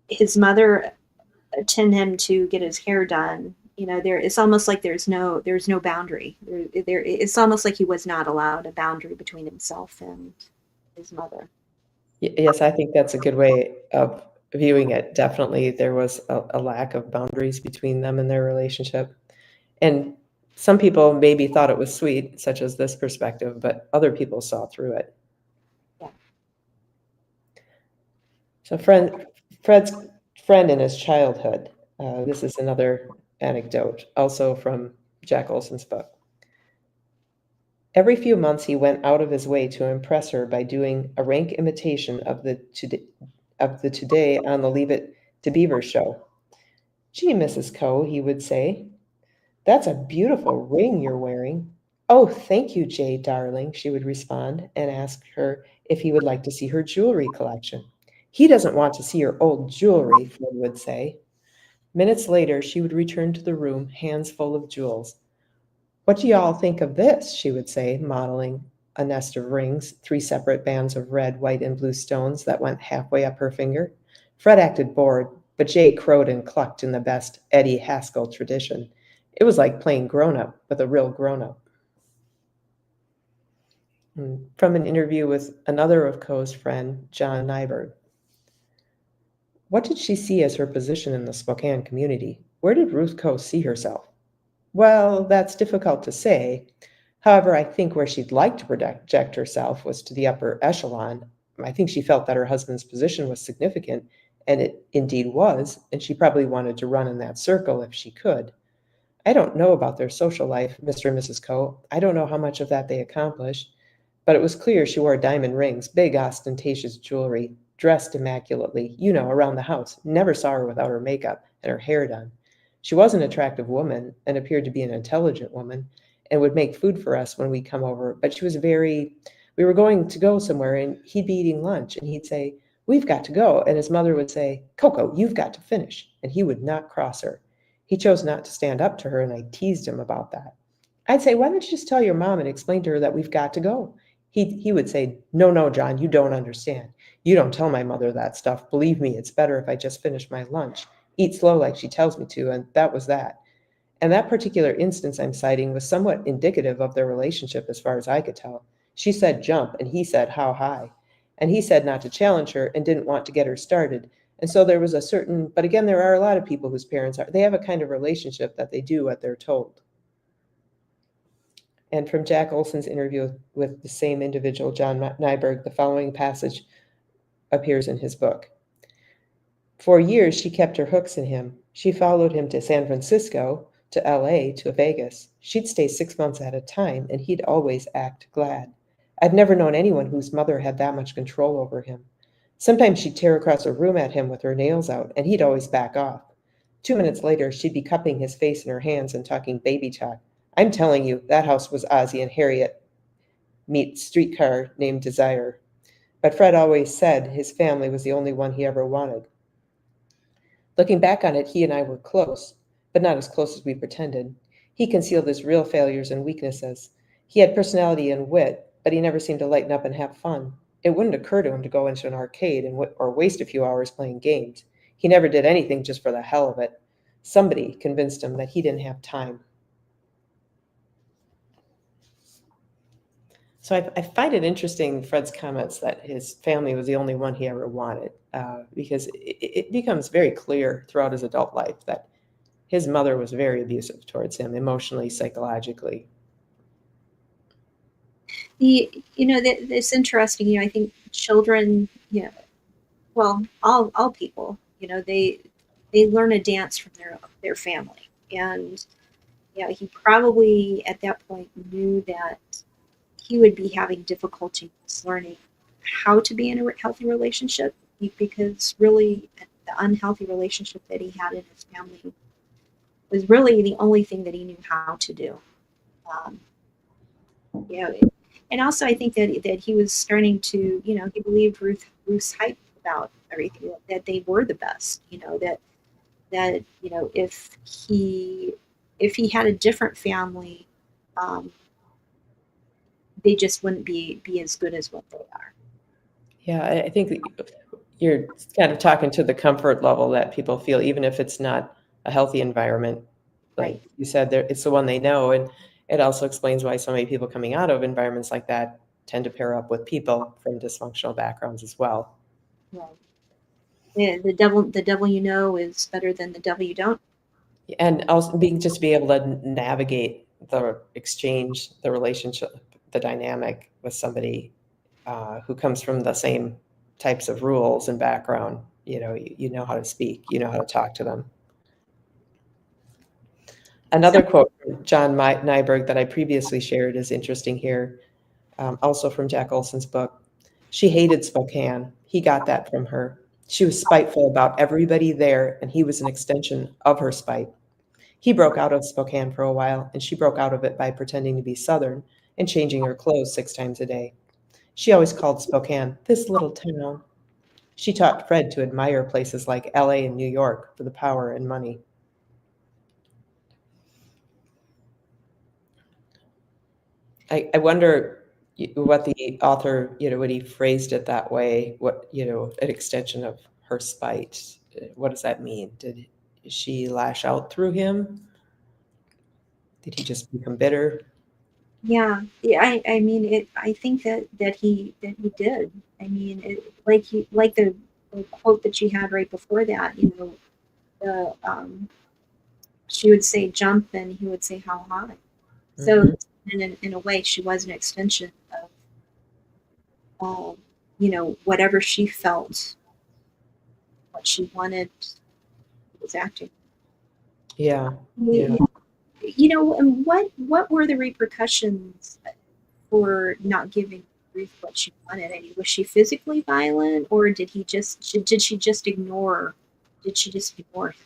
his mother attend him to get his hair done, it's almost like there's no boundary. It's almost like he was not allowed a boundary between himself and his mother. Yes, I think that's a good way of viewing it. Definitely, there was a lack of boundaries between them and their relationship. And some people maybe thought it was sweet, such as this perspective, but other people saw through it. Yeah. So Fred's friend in his childhood, this is another anecdote, also from Jack Olson's book. Every few months, he went out of his way to impress her by doing a rank imitation of the Today on the Leave It to Beaver show. Gee, Mrs. Coe, he would say, that's a beautiful ring you're wearing. Oh, thank you, Jay, darling, she would respond and ask her if he would like to see her jewelry collection. He doesn't want to see your old jewelry, Fred would say. Minutes later, she would return to the room, hands full of jewels. What do you all think of this? She would say, modeling a nest of rings, 3 separate bands of red, white, and blue stones that went halfway up her finger. Fred acted bored, but Jay crowed and clucked in the best Eddie Haskell tradition. It was like playing grown-up with a real grown-up. From an interview with another of Coe's friend, John Nyberg. What did she see as her position in the Spokane community? Where did Ruth Coe see herself? Well, that's difficult to say. However, I think where she'd like to project herself was to the upper echelon. I think she felt that her husband's position was significant, and it indeed was, and she probably wanted to run in that circle if she could. I don't know about their social life, Mr. and Mrs. Coe. I don't know how much of that they accomplished, but it was clear she wore diamond rings, big ostentatious jewelry, dressed immaculately, around the house. Never saw her without her makeup and her hair done. She was an attractive woman and appeared to be an intelligent woman and would make food for us when we come over. But she was we were going to go somewhere and he'd be eating lunch and he'd say, we've got to go. And his mother would say, Coco, you've got to finish. And he would not cross her. He chose not to stand up to her and I teased him about that. I'd say, why don't you just tell your mom and explain to her that we've got to go? He would say, no, John, you don't understand. You don't tell my mother that stuff. Believe me, it's better if I just finish my lunch. Eat slow like she tells me to, and that was that. And that particular instance I'm citing was somewhat indicative of their relationship as far as I could tell. She said jump, and he said how high. And he said not to challenge her and didn't want to get her started. And so there was but again, there are a lot of people whose parents they have a kind of relationship that they do what they're told. And from Jack Olson's interview with the same individual, John Nyberg, the following passage appears in his book. For years, she kept her hooks in him. She followed him to San Francisco, to LA, to Vegas. She'd stay 6 months at a time, and he'd always act glad. I've never known anyone whose mother had that much control over him. Sometimes she'd tear across a room at him with her nails out, and he'd always back off. 2 minutes later, she'd be cupping his face in her hands and talking baby talk. I'm telling you, that house was Ozzie and Harriet meet Streetcar Named Desire. But Fred always said his family was the only one he ever wanted. Looking back on it, he and I were close, but not as close as we pretended. He concealed his real failures and weaknesses. He had personality and wit, but he never seemed to lighten up and have fun. It wouldn't occur to him to go into an arcade or waste a few hours playing games. He never did anything just for the hell of it. Somebody convinced him that he didn't have time. So I find it interesting, Fred's comments, that his family was the only one he ever wanted, because it becomes very clear throughout his adult life that his mother was very abusive towards him, emotionally, psychologically. It's interesting. I think children, well, all people, they learn a dance from their family, and he probably at that point knew that he would be having difficulty learning how to be in a healthy relationship, because really the unhealthy relationship that he had in his family was really the only thing that he knew how to do. Um, you know, and also I think that he was starting to, he believed Ruth's hype about everything, that they were the best. That if he had a different family, um, they just wouldn't be as good as what they are. Yeah, I think that you're kind of talking to the comfort level that people feel, even if it's not a healthy environment. Like Right. you said, it's the one they know. And it also explains why so many people coming out of environments like that tend to pair up with people from dysfunctional backgrounds as well. Right. Yeah, the devil is better than the devil you don't. And also be able to navigate the exchange, the relationship, the dynamic with somebody who comes from the same types of rules and background. You know how to speak, you know how to talk to them. Another quote from John Nyberg that I previously shared is interesting here, also from Jack Olson's book. She hated Spokane. He got that from her. She was spiteful about everybody there, and he was an extension of her spite. He broke out of Spokane for a while, and she broke out of it by pretending to be Southern and changing her clothes 6 times a day. She always called Spokane this little town. She taught Fred to admire places like LA and New York for the power and money. I wonder what the author, when he phrased it that way, what, an extension of her spite. What does that mean? Did she lash out through him? Did he just become bitter? Yeah. I mean, I think that he did. I mean, like the quote that she had right before that. The she would say jump, and he would say how high. So in a way, she was an extension of whatever she felt, what she wanted, was acting. Yeah. And what were the repercussions for not giving Ruth what she wanted? I mean, was she physically violent, or did she just ignore? Did she just ignore him?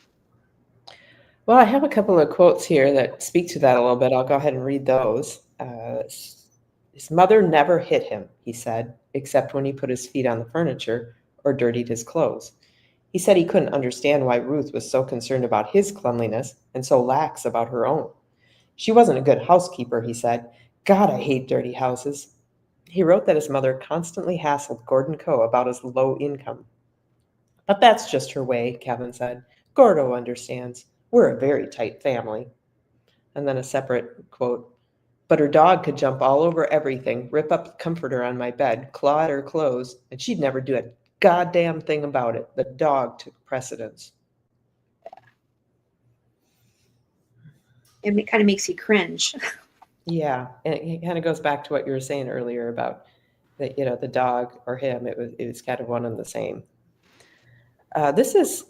Well, I have a couple of quotes here that speak to that a little bit. I'll go ahead and read those. His mother never hit him, he said, except when he put his feet on the furniture or dirtied his clothes. He said he couldn't understand why Ruth was so concerned about his cleanliness and so lax about her own. She wasn't a good housekeeper, he said. God, I hate dirty houses. He wrote that his mother constantly hassled Gordon Coe about his low income. But that's just her way, Kevin said. Gordo understands. We're a very tight family. And then a separate quote, but her dog could jump all over everything, rip up the comforter on my bed, claw at her clothes, and she'd never do a goddamn thing about it. The dog took precedence. It kind of makes you cringe. Yeah, and it kind of goes back to what you were saying earlier about the dog or him. It was kind of one and the same. This is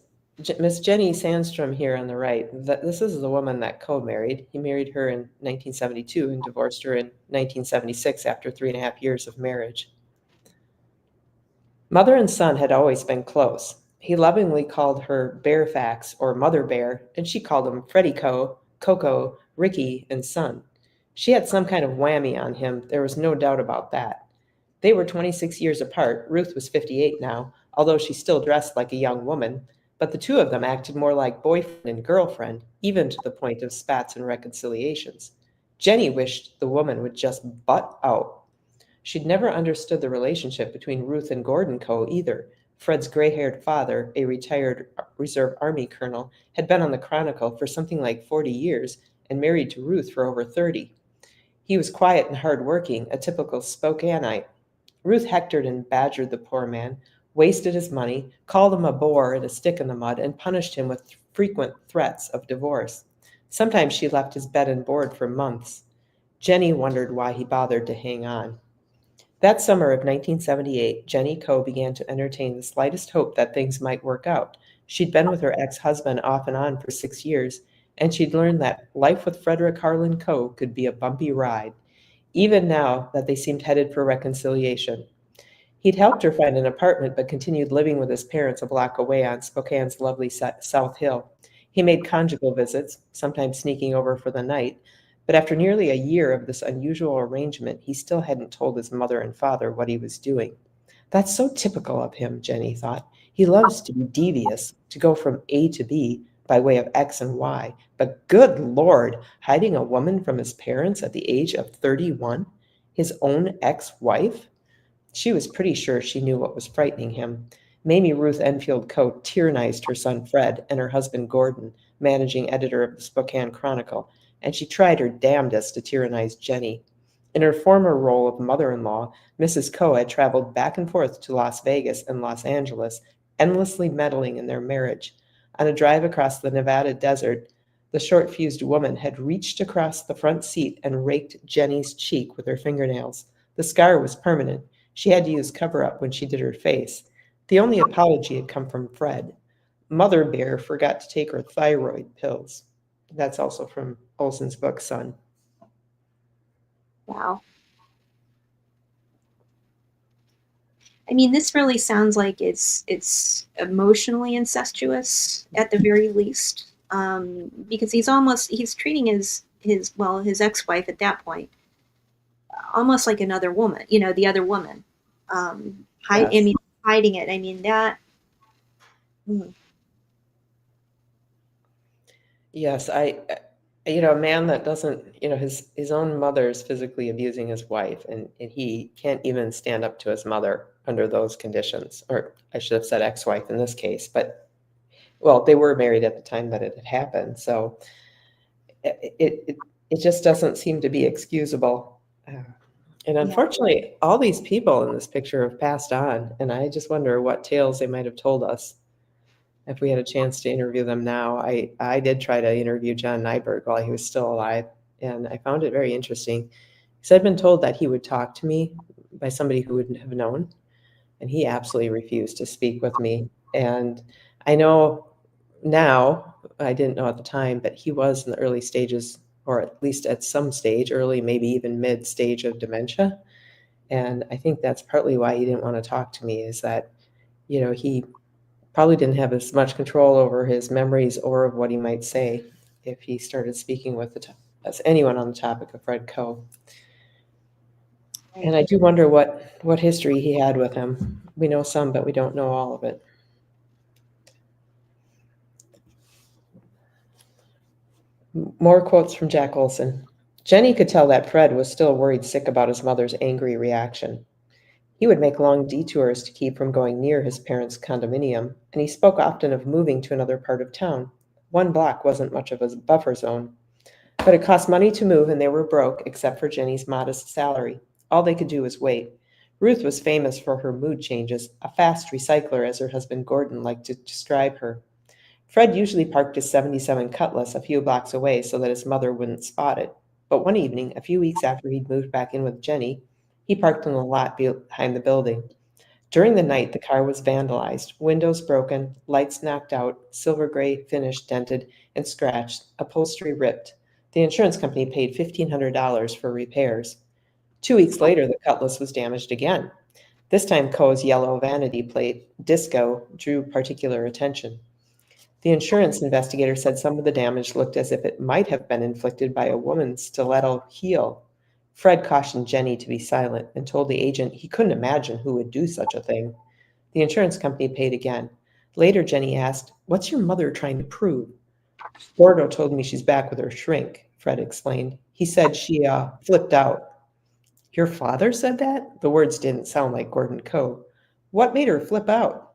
Miss Jenny Sandstrom here on the right. This is the woman that Coe married. He married her in 1972 and divorced her in 1976 after 3.5 years of marriage. Mother and son had always been close. He lovingly called her Bearfax or Mother Bear, and she called him Freddie Coe, Coco, Ricky, and son. She had some kind of whammy on him. There was no doubt about that. They were 26 years apart. Ruth was 58 now, although she still dressed like a young woman. But the two of them acted more like boyfriend and girlfriend, even to the point of spats and reconciliations. Jenny wished the woman would just butt out. She'd never understood the relationship between Ruth and Gordon Coe either. Fred's gray-haired father, a retired Reserve Army colonel, had been on the Chronicle for something like 40 years and married to Ruth for over 30. He was quiet and hard-working, a typical Spokaneite. Ruth hectored and badgered the poor man, wasted his money, called him a bore and a stick in the mud, and punished him with frequent threats of divorce. Sometimes she left his bed and board for months. Jenny wondered why he bothered to hang on. That summer of 1978, Jenny Coe began to entertain the slightest hope that things might work out. She'd been with her ex-husband off and on for 6 years, and she'd learned that life with Frederick Harlan Coe could be a bumpy ride, even now that they seemed headed for reconciliation. He'd helped her find an apartment, but continued living with his parents a block away on Spokane's lovely South Hill. He made conjugal visits, sometimes sneaking over for the night, but after nearly a year of this unusual arrangement, he still hadn't told his mother and father what he was doing. That's so typical of him, Jenny thought. He loves to be devious, to go from A to B by way of X and Y. But good Lord, hiding a woman from his parents at the age of 31, his own ex-wife? She was pretty sure she knew what was frightening him. Mamie Ruth Enfield Coe tyrannized her son Fred and her husband Gordon, managing editor of the Spokane Chronicle, and she tried her damnedest to tyrannize Jenny. In her former role of mother-in-law, Mrs. Coe had traveled back and forth to Las Vegas and Los Angeles, endlessly meddling in their marriage. On a drive across the Nevada desert, the short-fused woman had reached across the front seat and raked Jenny's cheek with her fingernails. The scar was permanent. She had to use cover-up when she did her face. The only apology had come from Fred. Mother Bear forgot to take her thyroid pills. That's also from Olson's book, Son. Wow. I mean, this really sounds like it's emotionally incestuous at the very least, because he's treating his ex-wife at that point almost like another woman, the other woman. Yes. I mean, hiding it. I mean that. Yes, a man that doesn't, his own mother is physically abusing his wife, and he can't even stand up to his mother under those conditions, or I should have said ex-wife in this case, but, well, they were married at the time that it had happened, so it just doesn't seem to be excusable. And unfortunately, all these people in this picture have passed on, and I just wonder what tales they might have told us if we had a chance to interview them now. I did try to interview John Nyberg while he was still alive, and I found it very interesting because I'd been told that he would talk to me by somebody who wouldn't have known, and he absolutely refused to speak with me. And I know now, I didn't know at the time, but he was in the early stages, or at least at some stage, early, maybe even mid stage of dementia. And I think that's partly why he didn't want to talk to me, is that, he probably didn't have as much control over his memories or of what he might say if he started speaking with as anyone on the topic of Fred Coe. And I do wonder what history he had with him. We know some, but we don't know all of it. More quotes from Jack Olson. Jenny could tell that Fred was still worried sick about his mother's angry reaction. He would make long detours to keep from going near his parents' condominium, and he spoke often of moving to another part of town. 1 block wasn't much of a buffer zone. But it cost money to move, and they were broke, except for Jenny's modest salary. All they could do was wait. Ruth was famous for her mood changes, a fast recycler, as her husband Gordon liked to describe her. Fred usually parked his '77 Cutlass a few blocks away so that his mother wouldn't spot it. But one evening, a few weeks after he'd moved back in with Jenny, he parked in the lot behind the building. During the night, the car was vandalized, windows broken, lights knocked out, silver gray finish dented and scratched, upholstery ripped. The insurance company paid $1,500 for repairs. 2 weeks later, the Cutlass was damaged again. This time, Coe's yellow vanity plate, Disco, drew particular attention. The insurance investigator said some of the damage looked as if it might have been inflicted by a woman's stiletto heel. Fred cautioned Jenny to be silent and told the agent he couldn't imagine who would do such a thing. The insurance company paid again. Later, Jenny asked, "What's your mother trying to prove?" "Gordo told me she's back with her shrink," Fred explained. "He said she flipped out." "Your father said that?" The words didn't sound like Gordon Coe. "What made her flip out?"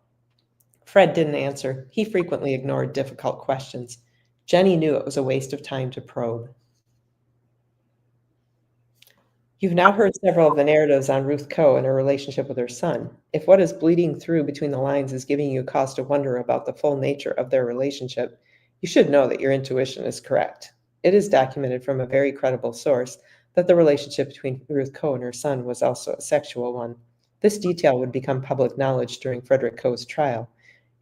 Fred didn't answer. He frequently ignored difficult questions. Jenny knew it was a waste of time to probe. You've now heard several of the narratives on Ruth Coe and her relationship with her son. If what is bleeding through between the lines is giving you cause to wonder about the full nature of their relationship, you should know that your intuition is correct. It is documented from a very credible source that the relationship between Ruth Coe and her son was also a sexual one. This detail would become public knowledge during Frederick Coe's trial.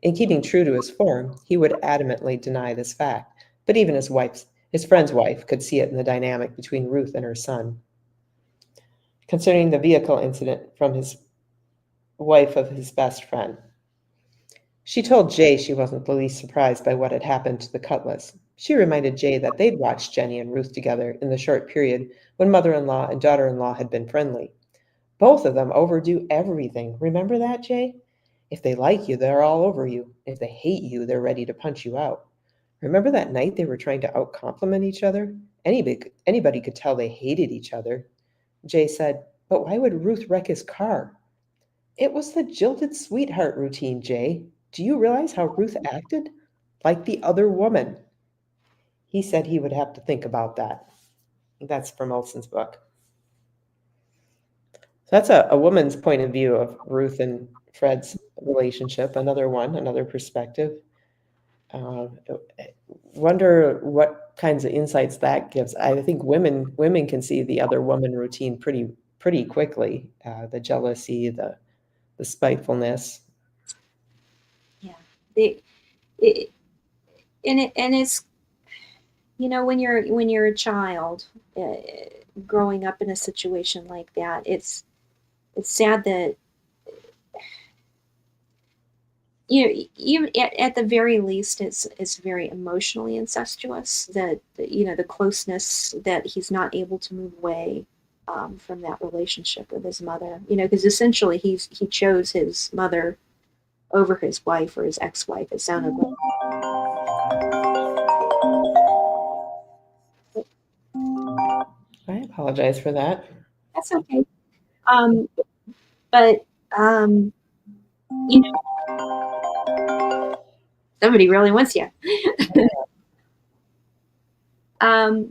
In keeping true to his form, he would adamantly deny this fact, but even his friend's wife could see it in the dynamic between Ruth and her son. Concerning the vehicle incident from his wife of his best friend. She told Jay she wasn't the least surprised by what had happened to the Cutlass. She reminded Jay that they'd watched Jenny and Ruth together in the short period when mother-in-law and daughter-in-law had been friendly. Both of them overdo everything. Remember that, Jay? If they like you, they're all over you. If they hate you, they're ready to punch you out. Remember that night they were trying to out-compliment each other? Anybody could tell they hated each other. Jay said, "But why would Ruth wreck his car?" "It was the jilted sweetheart routine, Jay. Do you realize how Ruth acted? Like the other woman." He said he would have to think about that. That's from Olson's book. So that's a woman's point of view of Ruth and Fred's relationship. Another perspective. Wonder what kinds of insights that gives. I think women can see the other woman routine pretty quickly. The jealousy, the spitefulness. Yeah. It's, when you're a child, growing up in a situation like that, it's sad that, even at the very least, it's very emotionally incestuous, that, the closeness, that he's not able to move away from that relationship with his mother, because essentially he chose his mother over his wife, or his ex-wife, it sounded like. I apologize for that. That's okay. But somebody really wants you.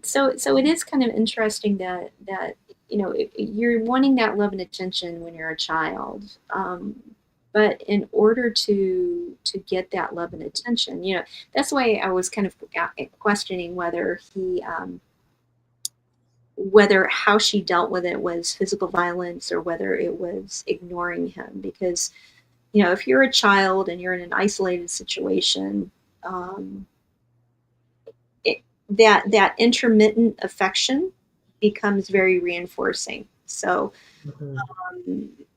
So it is kind of interesting that you're wanting that love and attention when you're a child, but in order to get that love and attention, that's why I was kind of questioning whether whether how she dealt with it was physical violence, or whether it was ignoring him, because if you're a child and you're in an isolated situation, that intermittent affection becomes very reinforcing. So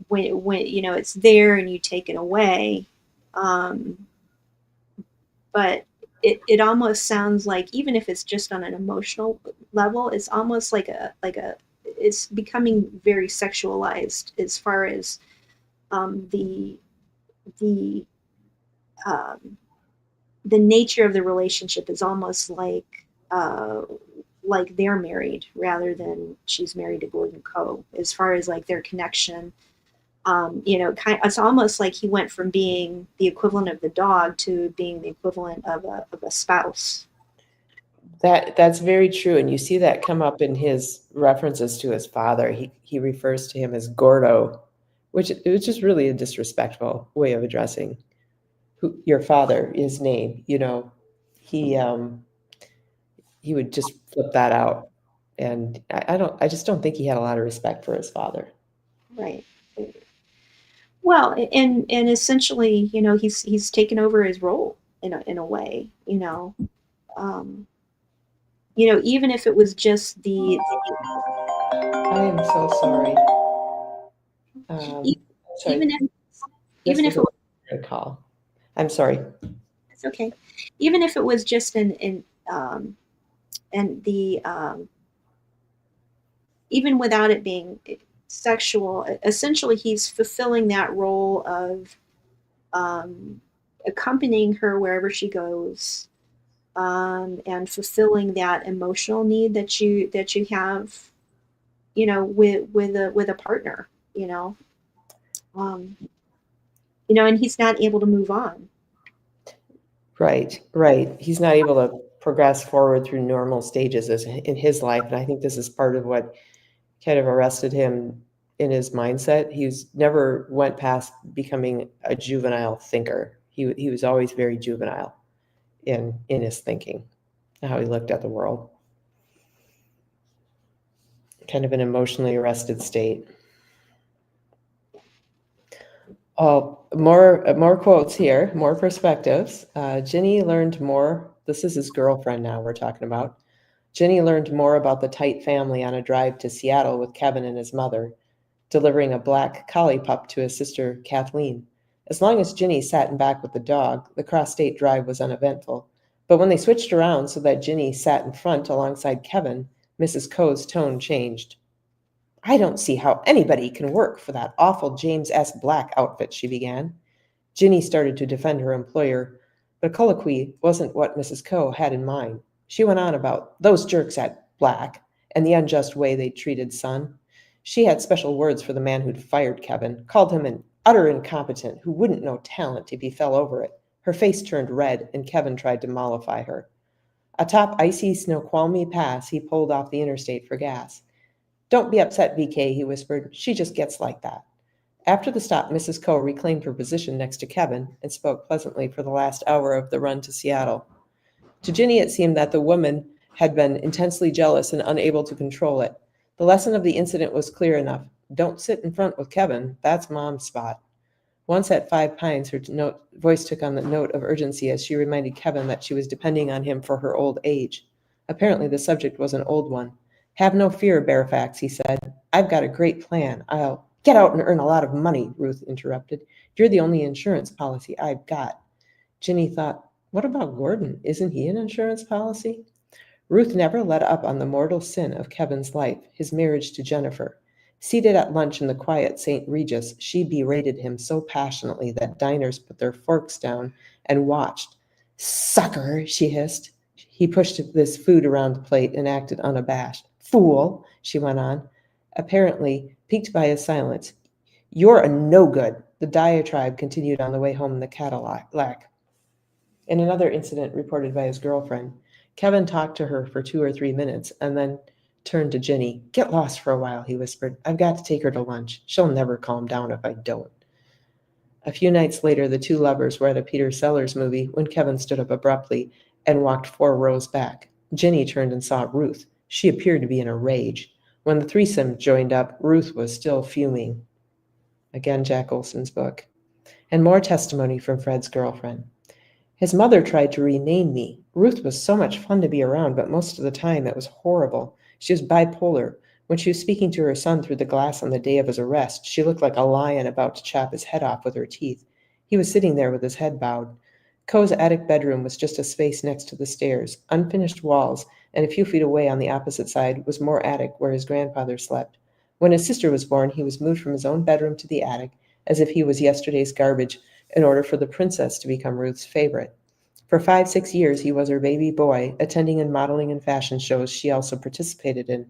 when it's there and you take it away, but it almost sounds like, even if it's just on an emotional level, it's almost like it's becoming very sexualized, as far as the nature of the relationship is almost like they're married, rather than she's married to Gordon Coe, as far as like their connection. It's almost like he went from being the equivalent of the dog to being the equivalent of a spouse. That's very true, and you see that come up in his references to his father. He refers to him as Gordo, which is really a disrespectful way of addressing your father, his name. He would just flip that out, and I just don't think he had a lot of respect for his father. Right. Well, and essentially, he's taken over his role in a way, even if it was just the. I am so sorry. Even if it was a call. I'm sorry. It's okay. Even if it was just even without it being sexual, essentially he's fulfilling that role of accompanying her wherever she goes, and fulfilling that emotional need that you have, with a partner, and he's not able to move on. Right, right. He's not able to progress forward through normal stages in his life. And I think this is part of what kind of arrested him in his mindset. He's never went past becoming a juvenile thinker. He was always very juvenile in his thinking, how he looked at the world. Kind of an emotionally arrested state. Oh, more quotes here, more perspectives. Ginny learned more. This is his girlfriend now we're talking about. Ginny learned more about the Tight family on a drive to Seattle with Kevin and his mother, delivering a black collie pup to his sister Kathleen. As long as Ginny sat in back with the dog, the cross-state drive was uneventful. But when they switched around so that Ginny sat in front alongside Kevin, Mrs. Coe's tone changed. "I don't see how anybody can work for that awful James S. Black outfit," she began. Ginny started to defend her employer, but colloquy wasn't what Mrs. Coe had in mind. She went on about those jerks at Black and the unjust way they treated Son. She had special words for the man who'd fired Kevin, called him an utter incompetent who wouldn't know talent if he fell over it. Her face turned red, and Kevin tried to mollify her. Atop icy Snoqualmie Pass, he pulled off the interstate for gas. "Don't be upset, VK," he whispered. "She just gets like that." After the stop, Mrs. Coe reclaimed her position next to Kevin and spoke pleasantly for the last hour of the run to Seattle. To Ginny, it seemed that the woman had been intensely jealous and unable to control it. The lesson of the incident was clear enough. Don't sit in front with Kevin. That's Mom's spot. Once at Five Pines, her voice took on the note of urgency as she reminded Kevin that she was depending on him for her old age. Apparently, the subject was an old one. "Have no fear, Fairfax," he said. "I've got a great plan. I'll—" "Get out and earn a lot of money," Ruth interrupted. "You're the only insurance policy I've got." Ginny thought, what about Gordon? Isn't he an insurance policy? Ruth never let up on the mortal sin of Kevin's life, his marriage to Jennifer. Seated at lunch in the quiet St. Regis, she berated him so passionately that diners put their forks down and watched. "Sucker," she hissed. He pushed this food around the plate and acted unabashed. "Fool," she went on, apparently piqued by his silence. "You're a no-good." The diatribe continued on the way home in the Cadillac. In another incident reported by his girlfriend, Kevin talked to her for 2 or 3 minutes and then turned to Ginny. "Get lost for a while," he whispered. "I've got to take her to lunch. She'll never calm down if I don't." A few nights later, the two lovers were at a Peter Sellers movie when Kevin stood up abruptly and walked 4 rows back. Ginny turned and saw Ruth. She appeared to be in a rage. When the threesome joined up, Ruth was still fuming. Again, Jack Olson's book. And more testimony from Fred's girlfriend. "His mother tried to rename me. Ruth was so much fun to be around, but most of the time it was horrible. She was bipolar. When she was speaking to her son through the glass on the day of his arrest, she looked like a lion about to chop his head off with her teeth. He was sitting there with his head bowed. Coe's attic bedroom was just a space next to the stairs, unfinished walls, and a few feet away on the opposite side was more attic where his grandfather slept. When his sister was born, he was moved from his own bedroom to the attic, as if he was yesterday's garbage, in order for the princess to become Ruth's favorite. For 5-6 years, he was her baby boy, attending and modeling in fashion shows she also participated in.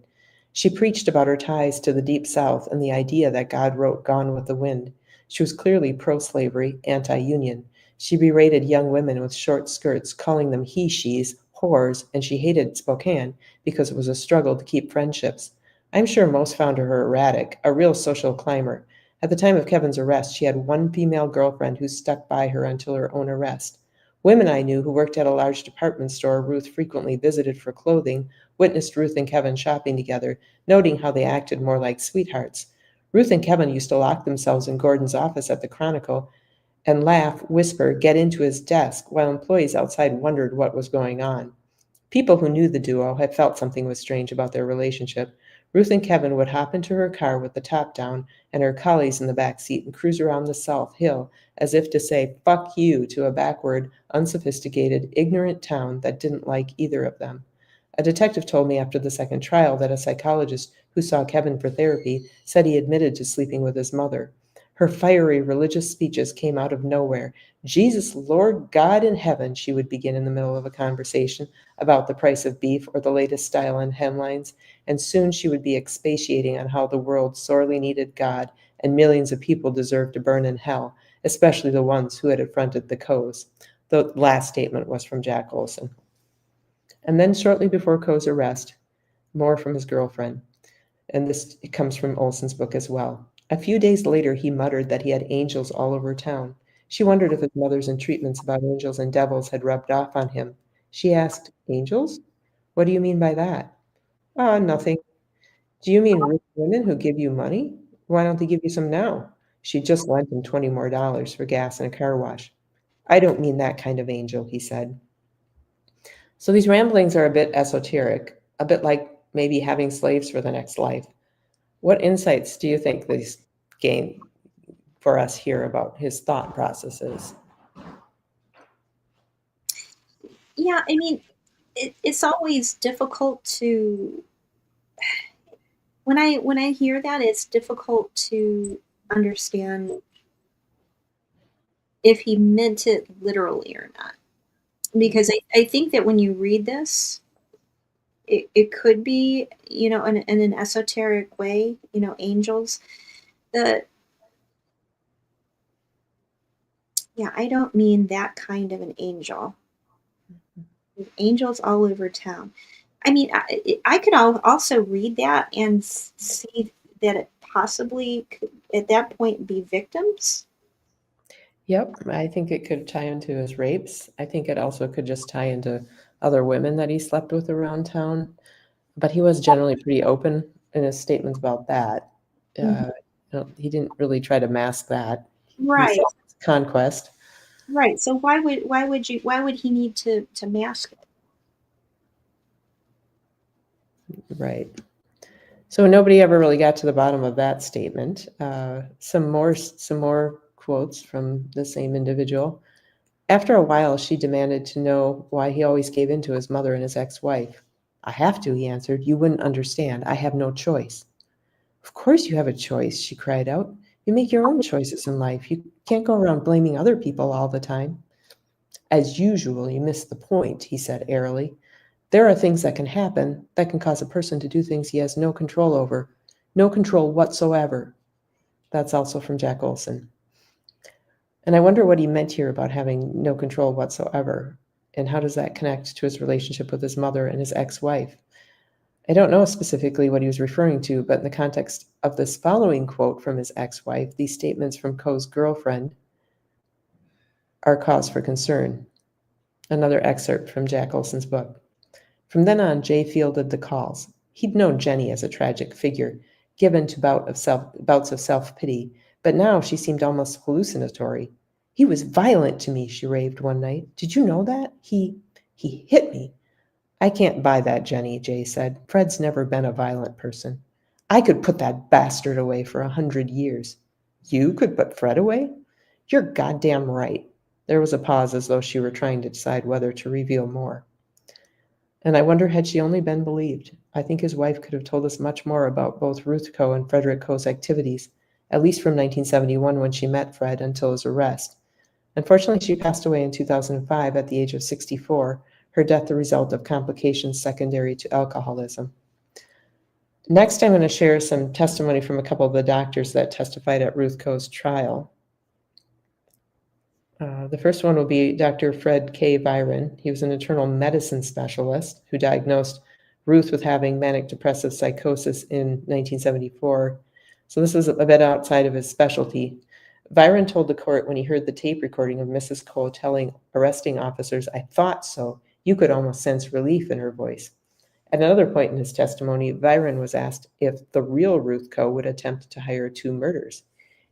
She preached about her ties to the Deep South and the idea that God wrote Gone with the Wind. She was clearly pro-slavery, anti-union. She berated young women with short skirts, calling them he-she's, whores, and she hated Spokane because it was a struggle to keep friendships. I'm sure most found her erratic, a real social climber. At the time of Kevin's arrest, she had one female girlfriend who stuck by her until her own arrest. Women I knew who worked at a large department store Ruth frequently visited for clothing witnessed Ruth and Kevin shopping together, noting how they acted more like sweethearts. Ruth and Kevin used to lock themselves in Gordon's office at the Chronicle and laugh, whisper, get into his desk, while employees outside wondered what was going on. People who knew the duo had felt something was strange about their relationship. Ruth and Kevin would hop into her car with the top down and her collies in the back seat and cruise around the South Hill as if to say, "Fuck you," to a backward, unsophisticated, ignorant town that didn't like either of them. A detective told me after the second trial that a psychologist who saw Kevin for therapy said he admitted to sleeping with his mother. Her fiery religious speeches came out of nowhere. "Jesus, Lord God in heaven," she would begin in the middle of a conversation about the price of beef or the latest style on hemlines, and soon she would be expatiating on how the world sorely needed God and millions of people deserved to burn in hell, especially the ones who had affronted the Coes. The last statement was from Jack Olson. And then shortly before Coe's arrest, more from his girlfriend. And this comes from Olson's book as well. A few days later, he muttered that he had angels all over town. She wondered if his mother's entreatments about angels and devils had rubbed off on him. She asked, "Angels? What do you mean by that?" "Ah, nothing." "Do you mean rich women who give you money? Why don't they give you some now?" She just lent him $20 more for gas and a car wash. "I don't mean that kind of angel," he said. So these ramblings are a bit esoteric, a bit like maybe having slaves for the next life. What insights do you think these gain for us here about his thought processes? Yeah, I mean, it's always difficult to when I hear that, it's difficult to understand if he meant it literally or not. Because I think that when you read this, it could be, in an esoteric way, angels. I don't mean that kind of an angel. Angels all over town. I mean, I could also read that and see that it possibly could, at that point, be victims. Yep, I think it could tie into his rapes. I think it also could just tie into other women that he slept with around town. But he was generally pretty open in his statements about that. He didn't really try to mask that. Right. He said it's conquest. Right. So why would he need to mask it? Right. So nobody ever really got to the bottom of that statement. Some more quotes from the same individual. After a while, she demanded to know why he always gave in to his mother and his ex-wife. "I have to," he answered. "You wouldn't understand. I have no choice." "Of course you have a choice," she cried out. "You make your own choices in life. You can't go around blaming other people all the time." "As usual, you miss the point," he said airily. "There are things that can happen that can cause a person to do things he has no control over. No control whatsoever." That's also from Jack Olson. And I wonder what he meant here about having no control whatsoever. And how does that connect to his relationship with his mother and his ex-wife? I don't know specifically what he was referring to, but in the context of this following quote from his ex-wife, these statements from Coe's girlfriend are cause for concern. Another excerpt from Jack Olson's book. From then on, Jay fielded the calls. He'd known Jenny as a tragic figure, given to bouts of self-pity, but now she seemed almost hallucinatory. "He was violent to me," she raved one night. "Did you know that? He hit me." "I can't buy that, Jenny," Jay said. "Fred's never been a violent person. I could put that bastard away for 100 years. You could put Fred away? You're goddamn right." There was a pause as though she were trying to decide whether to reveal more. And I wonder, had she only been believed? I think his wife could have told us much more about both Ruth Coe and Frederick Coe's activities, at least from 1971 when she met Fred until his arrest. Unfortunately, she passed away in 2005 at the age of 64, her death the result of complications secondary to alcoholism. Next, I'm going to share some testimony from a couple of the doctors that testified at Ruth Coe's trial. The first one will be Dr. Fred K. Byron. He was an internal medicine specialist who diagnosed Ruth with having manic depressive psychosis in 1974. So this is a bit outside of his specialty. Byron told the court when he heard the tape recording of Mrs. Coe telling arresting officers, "I thought so," you could almost sense relief in her voice. At another point in his testimony, Byron was asked if the real Ruth Coe would attempt to hire 2 murders.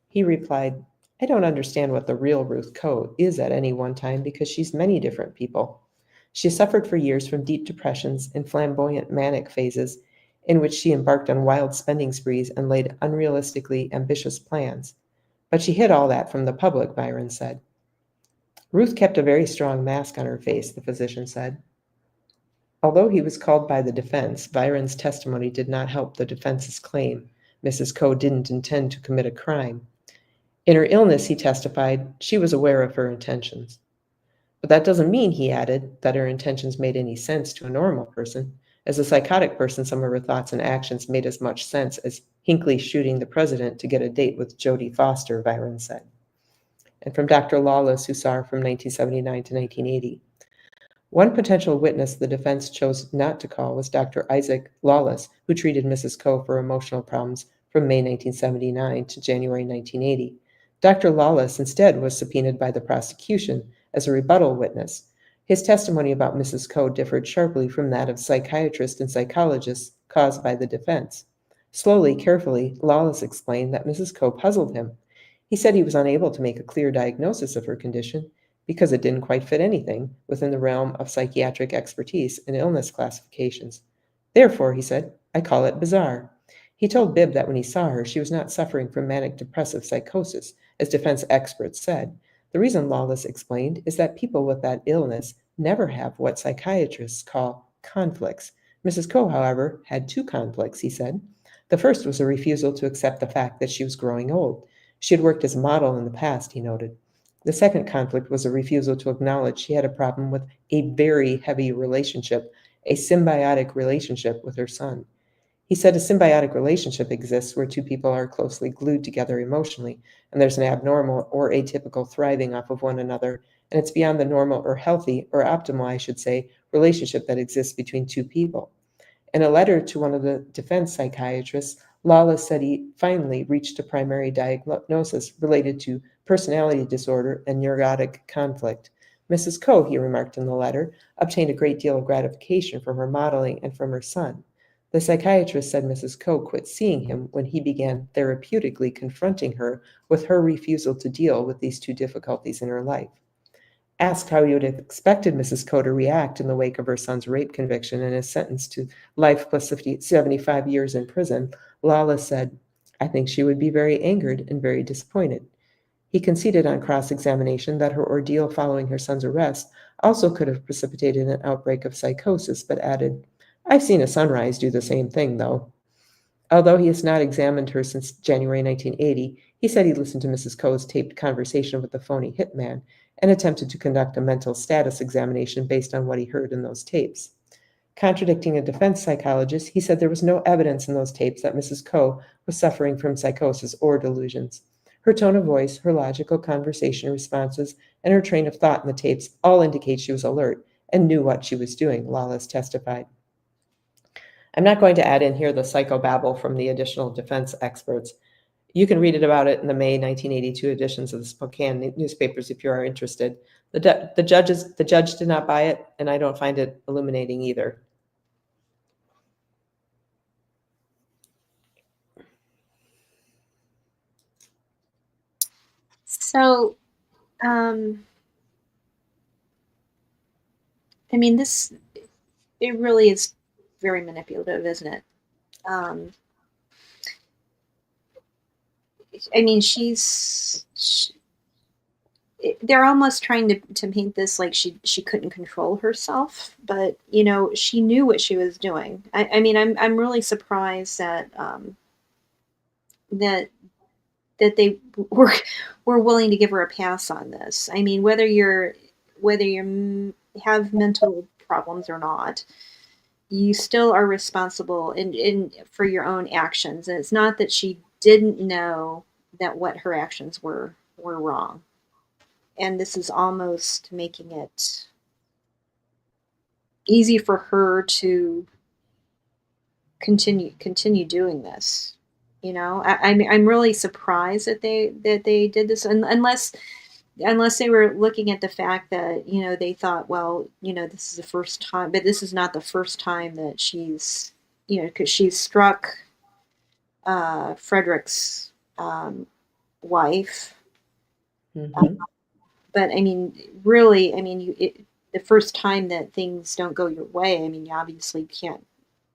He replied, "I don't understand what the real Ruth Coe is at any one time because she's many different people. She suffered for years from deep depressions and flamboyant manic phases in which she embarked on wild spending sprees and laid unrealistically ambitious plans. But she hid all that from the public," Byron said. "Ruth kept a very strong mask on her face," the physician said. Although he was called by the defense, Byron's testimony did not help the defense's claim Mrs. Coe didn't intend to commit a crime. In her illness, he testified, she was aware of her intentions. But that doesn't mean, he added, that her intentions made any sense to a normal person. As a psychotic person, some of her thoughts and actions made as much sense as Hinckley shooting the president to get a date with Jodie Foster, Byron said. and from Dr. Lawless, who saw her from 1979 to 1980. One potential witness the defense chose not to call was Dr. Isaac Lawless, who treated Mrs. Coe for emotional problems from May 1979 to January 1980. Dr. Lawless instead was subpoenaed by the prosecution as a rebuttal witness. His testimony about Mrs. Coe differed sharply from that of psychiatrists and psychologists caused by the defense. Slowly, carefully, Lawless explained that Mrs. Coe puzzled him. He said he was unable to make a clear diagnosis of her condition because it didn't quite fit anything within the realm of psychiatric expertise and illness classifications. Therefore, he said, I call it bizarre. He told Bibb that when he saw her, she was not suffering from manic depressive psychosis, as defense experts said. The reason, Lawless explained, is that people with that illness never have what psychiatrists call conflicts. Mrs. Coe, however, had two conflicts, he said. The first was a refusal to accept the fact that she was growing old. She had worked as a model in the past, he noted. The second conflict was a refusal to acknowledge she had a problem with a very heavy relationship, a symbiotic relationship with her son. He said a symbiotic relationship exists where two people are closely glued together emotionally, and there's an abnormal or atypical thriving off of one another, and it's beyond the normal or healthy, or optimal, I should say, relationship that exists between two people. In a letter to one of the defense psychiatrists, Lawless said he finally reached a primary diagnosis related to personality disorder and neurotic conflict. Mrs. Coe, he remarked in the letter, obtained a great deal of gratification from her modeling and from her son. The psychiatrist said Mrs. Coe quit seeing him when he began therapeutically confronting her with her refusal to deal with these two difficulties in her life. Asked how he would have expected Mrs. Coe to react in the wake of her son's rape conviction and his sentence to life plus 75 years in prison, Lawless said, I think she would be very angered and very disappointed. He conceded on cross-examination that her ordeal following her son's arrest also could have precipitated an outbreak of psychosis, but added, I've seen a sunrise do the same thing, though. Although he has not examined her since January 1980, he said he listened to Mrs. Coe's taped conversation with the phony hitman and attempted to conduct a mental status examination based on what he heard in those tapes. Contradicting a defense psychologist, he said there was no evidence in those tapes that Mrs. Coe was suffering from psychosis or delusions. Her tone of voice, her logical conversation responses, and her train of thought in the tapes all indicate she was alert and knew what she was doing, Lawless testified. I'm not going to add in here the psychobabble from the additional defense experts. You can read about it in the May 1982 editions of the Spokane newspapers if you are interested. The judge did not buy it, and I don't find it illuminating either. So, I mean, it really is very manipulative, isn't it? I mean, they're almost trying to paint this like she couldn't control herself, but she knew what she was doing. I mean, I'm really surprised that that they were willing to give her a pass on this. I mean, whether you have mental problems or not, you still are responsible in for your own actions. And it's not that she didn't know that what her actions were wrong. And this is almost making it easy for her to continue doing this. I'm really surprised that they did this, unless they were looking at the fact that they thought, well, this is the first time, but this is not the first time that she's because she's struck Frederick's wife. Mm-hmm. But I mean, really, I mean, the first time that things don't go your way, I mean, you obviously can't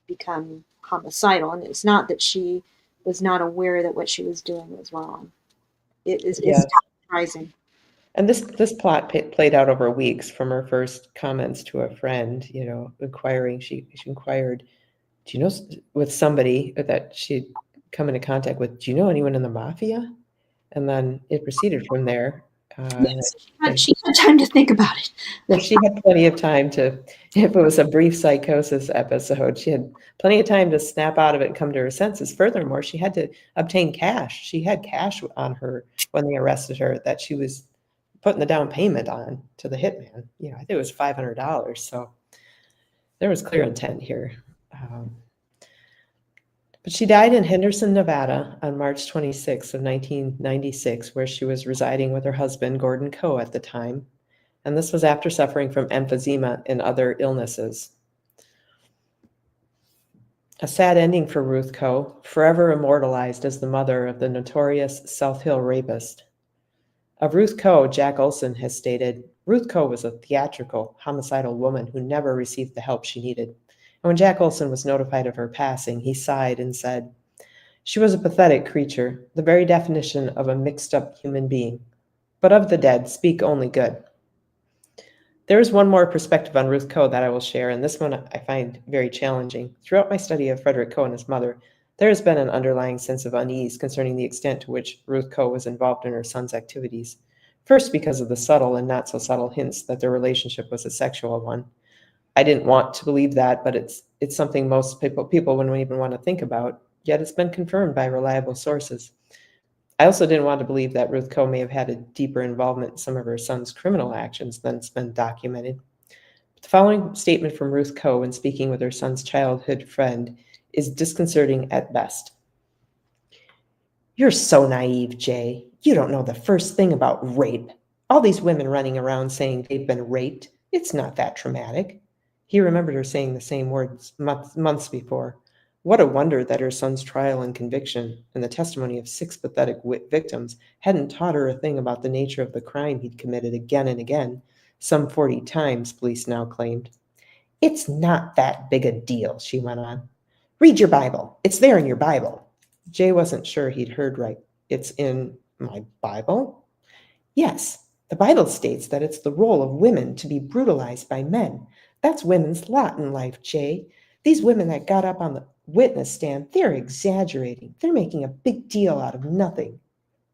become homicidal, and it's not that she was not aware that what she was doing was wrong. It's surprising. And this plot played out over weeks, from her first comments to a friend, inquiring. She inquired, do you know, with somebody that she'd come into contact with, do you know anyone in the mafia? And then it proceeded from there. She had time to think about it. Well, she had plenty of time to, if it was a brief psychosis episode, she had plenty of time to snap out of it and come to her senses. Furthermore, she had to obtain cash. She had cash on her when they arrested her that she was putting the down payment on to the hitman. I think it was $500. So there was clear intent here. But she died in Henderson, Nevada on March 26th of 1996, where she was residing with her husband, Gordon Coe, at the time. And this was after suffering from emphysema and other illnesses. A sad ending for Ruth Coe, forever immortalized as the mother of the notorious South Hill rapist. Of Ruth Coe, Jack Olson has stated, Ruth Coe was a theatrical, homicidal woman who never received the help she needed. And when Jack Olson was notified of her passing, he sighed and said, she was a pathetic creature, the very definition of a mixed-up human being. But of the dead, speak only good. There is one more perspective on Ruth Coe that I will share, and this one I find very challenging. Throughout my study of Frederick Coe and his mother, there has been an underlying sense of unease concerning the extent to which Ruth Coe was involved in her son's activities. First, because of the subtle and not so subtle hints that their relationship was a sexual one. I didn't want to believe that, but it's something most people wouldn't even want to think about, yet it's been confirmed by reliable sources. I also didn't want to believe that Ruth Coe may have had a deeper involvement in some of her son's criminal actions than has been documented. The following statement from Ruth Coe when speaking with her son's childhood friend is disconcerting at best. You're so naive, Jay. You don't know the first thing about rape. All these women running around saying they've been raped. It's not that traumatic. He remembered her saying the same words months before. What a wonder that her son's trial and conviction and the testimony of 6 pathetic victims hadn't taught her a thing about the nature of the crime he'd committed again and again, some 40 times, police now claimed. It's not that big a deal, she went on. Read your Bible. It's there in your Bible. Jay wasn't sure he'd heard right. It's in my Bible? Yes, the Bible states that it's the role of women to be brutalized by men. That's women's lot in life, Jay. These women that got up on the witness stand, they're exaggerating. They're making a big deal out of nothing.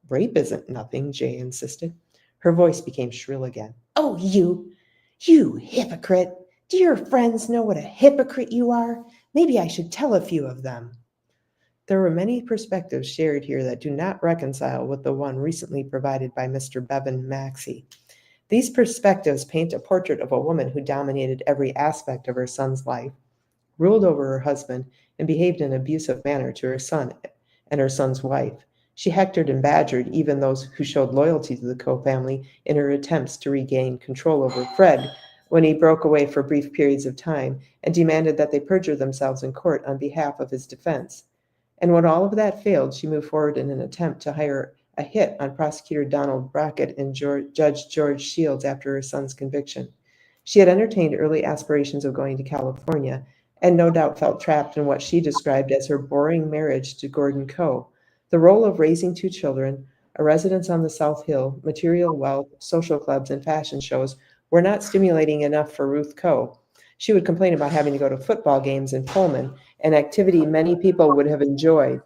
Rape isn't nothing, Jay insisted. Her voice became shrill again. Oh, you hypocrite. Do your friends know what a hypocrite you are? Maybe I should tell a few of them. There were many perspectives shared here that do not reconcile with the one recently provided by Mr. Bevan Maxey. These perspectives paint a portrait of a woman who dominated every aspect of her son's life, ruled over her husband, and behaved in an abusive manner to her son and her son's wife. She hectored and badgered even those who showed loyalty to the Coe family in her attempts to regain control over Fred when he broke away for brief periods of time and demanded that they perjure themselves in court on behalf of his defense. And when all of that failed, she moved forward in an attempt to hire a hit on prosecutor Donald Brackett and Judge George Shields after her son's conviction. She had entertained early aspirations of going to California and no doubt felt trapped in what she described as her boring marriage to Gordon Coe. The role of raising 2 children, a residence on the South Hill, material wealth, social clubs, and fashion shows were not stimulating enough for Ruth Coe. She would complain about having to go to football games in Pullman, an activity many people would have enjoyed.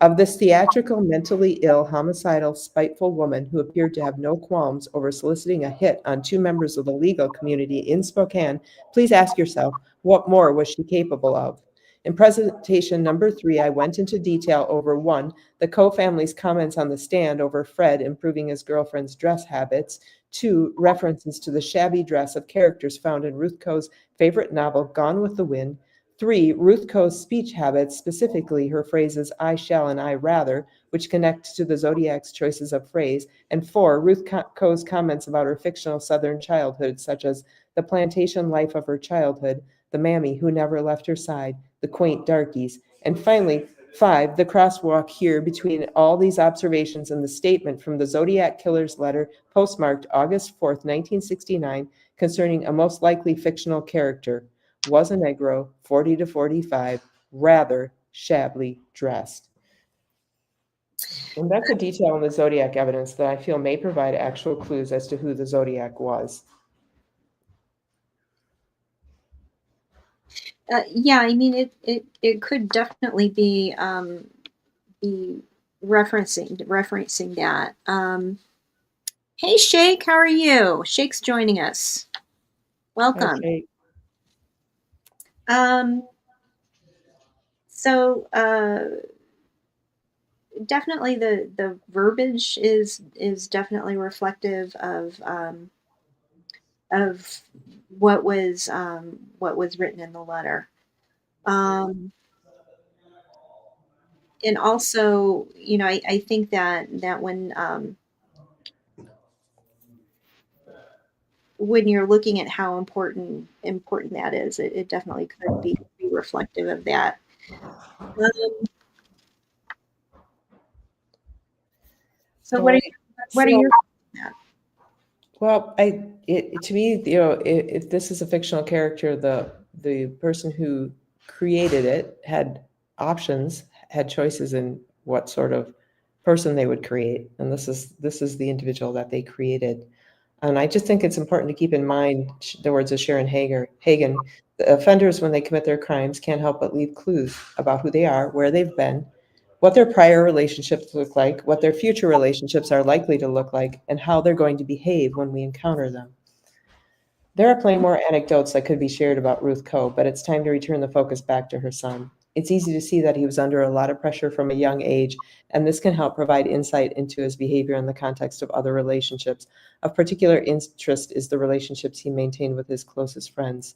Of this theatrical, mentally ill, homicidal, spiteful woman who appeared to have no qualms over soliciting a hit on 2 members of the legal community in Spokane, please ask yourself, what more was she capable of? In presentation number 3, I went into detail over 1, the Coe family's comments on the stand over Fred improving his girlfriend's dress habits, 2, references to the shabby dress of characters found in Ruth Coe's favorite novel, Gone with the Wind, 3, Ruth Coe's speech habits, specifically her phrases I shall and I rather, which connect to the Zodiac's choices of phrase, and 4, Ruth Coe's comments about her fictional Southern childhood, such as the plantation life of her childhood, the mammy who never left her side, the quaint darkies, and finally, 5, the crosswalk here between all these observations and the statement from the Zodiac Killer's letter postmarked August 4th, 1969, concerning a most likely fictional character, was a Negro, 40 to 45, rather shabbily dressed. And that's a detail in the Zodiac evidence that I feel may provide actual clues as to who the Zodiac was. Yeah, I mean, it could definitely be referencing that. Hey, Shake, how are you? Shake's joining us. Welcome. Okay. So definitely the verbiage is definitely reflective of what was written in the letter. Um, and also, I think that when you're looking at how important that is, it definitely could be reflective of that. Um, so All what are right. what are So, your that? well, to me, if this is a fictional character, the person who created it had options, had choices in what sort of person they would create, and this is the individual that they created. And I just think it's important to keep in mind the words of Sharon Hagen. The offenders, when they commit their crimes, can't help but leave clues about who they are, where they've been, what their prior relationships look like, what their future relationships are likely to look like, and how they're going to behave when we encounter them. There are plenty more anecdotes that could be shared about Ruth Coe, but it's time to return the focus back to her son. It's easy to see that he was under a lot of pressure from a young age, and this can help provide insight into his behavior in the context of other relationships. Of particular interest is the relationships he maintained with his closest friends.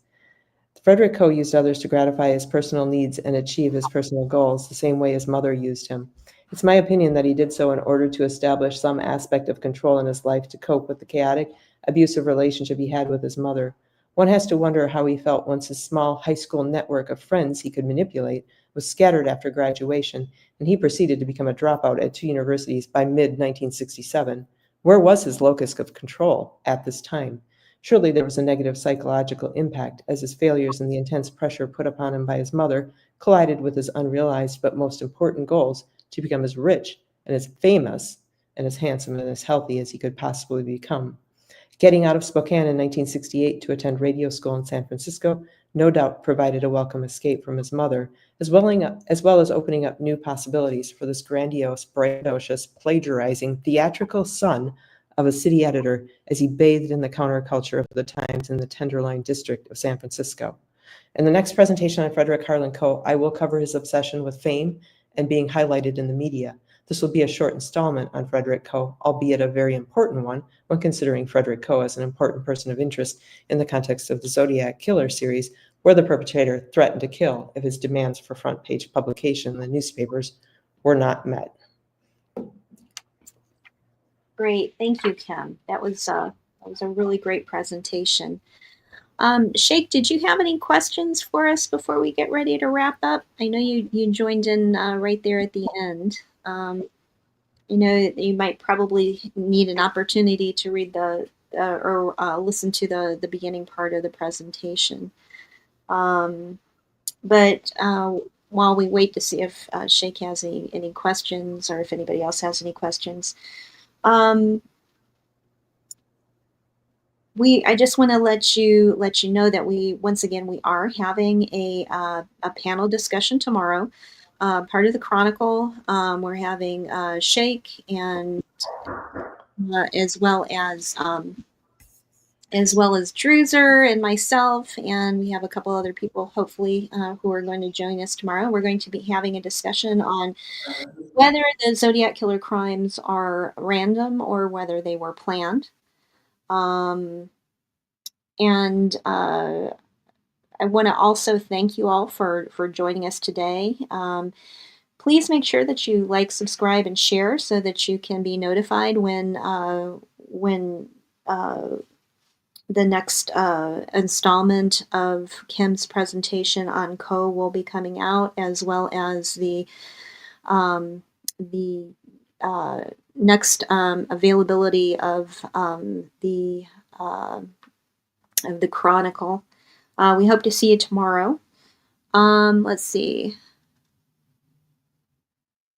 Frederick Coe used others to gratify his personal needs and achieve his personal goals, the same way his mother used him. It's my opinion that he did so in order to establish some aspect of control in his life to cope with the chaotic, abusive relationship he had with his mother. One has to wonder how he felt once his small high school network of friends he could manipulate was scattered after graduation, and he proceeded to become a dropout at 2 universities by mid-1967. Where was his locus of control at this time? Surely there was a negative psychological impact, as his failures and the intense pressure put upon him by his mother collided with his unrealized but most important goals to become as rich and as famous and as handsome and as healthy as he could possibly become. Getting out of Spokane in 1968 to attend radio school in San Francisco no doubt provided a welcome escape from his mother, as well as opening up new possibilities for this grandiose, braggadocious, plagiarizing, theatrical son of a city editor as he bathed in the counterculture of the times in the Tenderloin district of San Francisco. In the next presentation on Frederick Harlan Coe, I will cover his obsession with fame and being highlighted in the media. This will be a short installment on Frederick Coe, albeit a very important one when considering Frederick Coe as an important person of interest in the context of the Zodiac Killer series, where the perpetrator threatened to kill if his demands for front-page publication in the newspapers were not met. Great, thank you, Kim. That was a really great presentation. Shake, did you have any questions for us before we get ready to wrap up? I know you joined in right there at the end. You know, you might probably need an opportunity to read or listen to the beginning part of the presentation. But while we wait to see if Shake has any questions, or if anybody else has any questions, I just want to let you know that we are having a panel discussion tomorrow. Part of the Chronicle, we're having Shake and as well as Druzer and myself, and we have a couple other people hopefully who are going to join us tomorrow. We're going to be having a discussion on whether the Zodiac Killer crimes are random or whether they were planned. And I want to also thank you all for joining us today. Please make sure that you like, subscribe, and share so that you can be notified when the next installment of Kim's presentation on Coe will be coming out, as well as the next availability of the Chronicle. We hope to see you tomorrow. Let's see.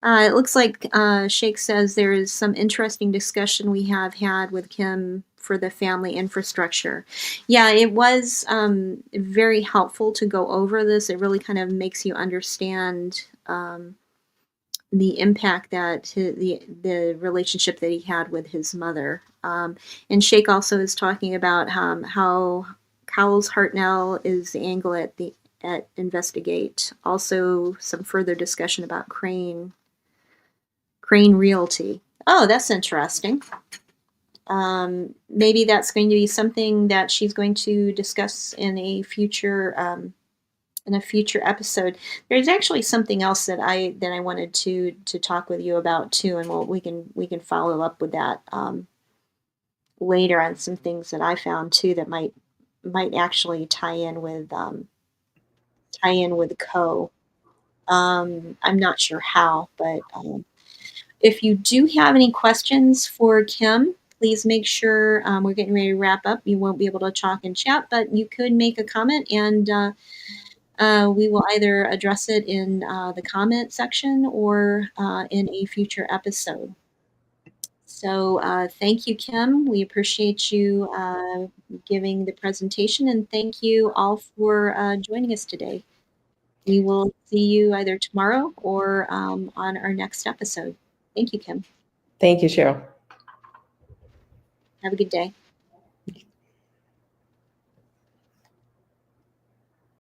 It looks like Shake says there is some interesting discussion we have had with Kim for the family infrastructure. Yeah, it was very helpful to go over this. It really kind of makes you understand the impact that the relationship that he had with his mother. And Shake also is talking about how Cowles Hartnell is the angle at Investigate. Also, some further discussion about Crane Crane Realty. Oh, that's interesting. Maybe that's going to be something that she's going to discuss in a future episode. There's actually something else that I wanted to talk with you about too, and we can follow up with that later on some things that I found too that might actually tie in with Co. I'm not sure how, but if you do have any questions for Kim, please make sure we're getting ready to wrap up. You won't be able to talk and chat, but you could make a comment, and we will either address it in the comment section or in a future episode. So thank you, Kim. We appreciate you giving the presentation, and thank you all for joining us today. We will see you either tomorrow or on our next episode. Thank you, Kim. Thank you, Cheryl. Have a good day.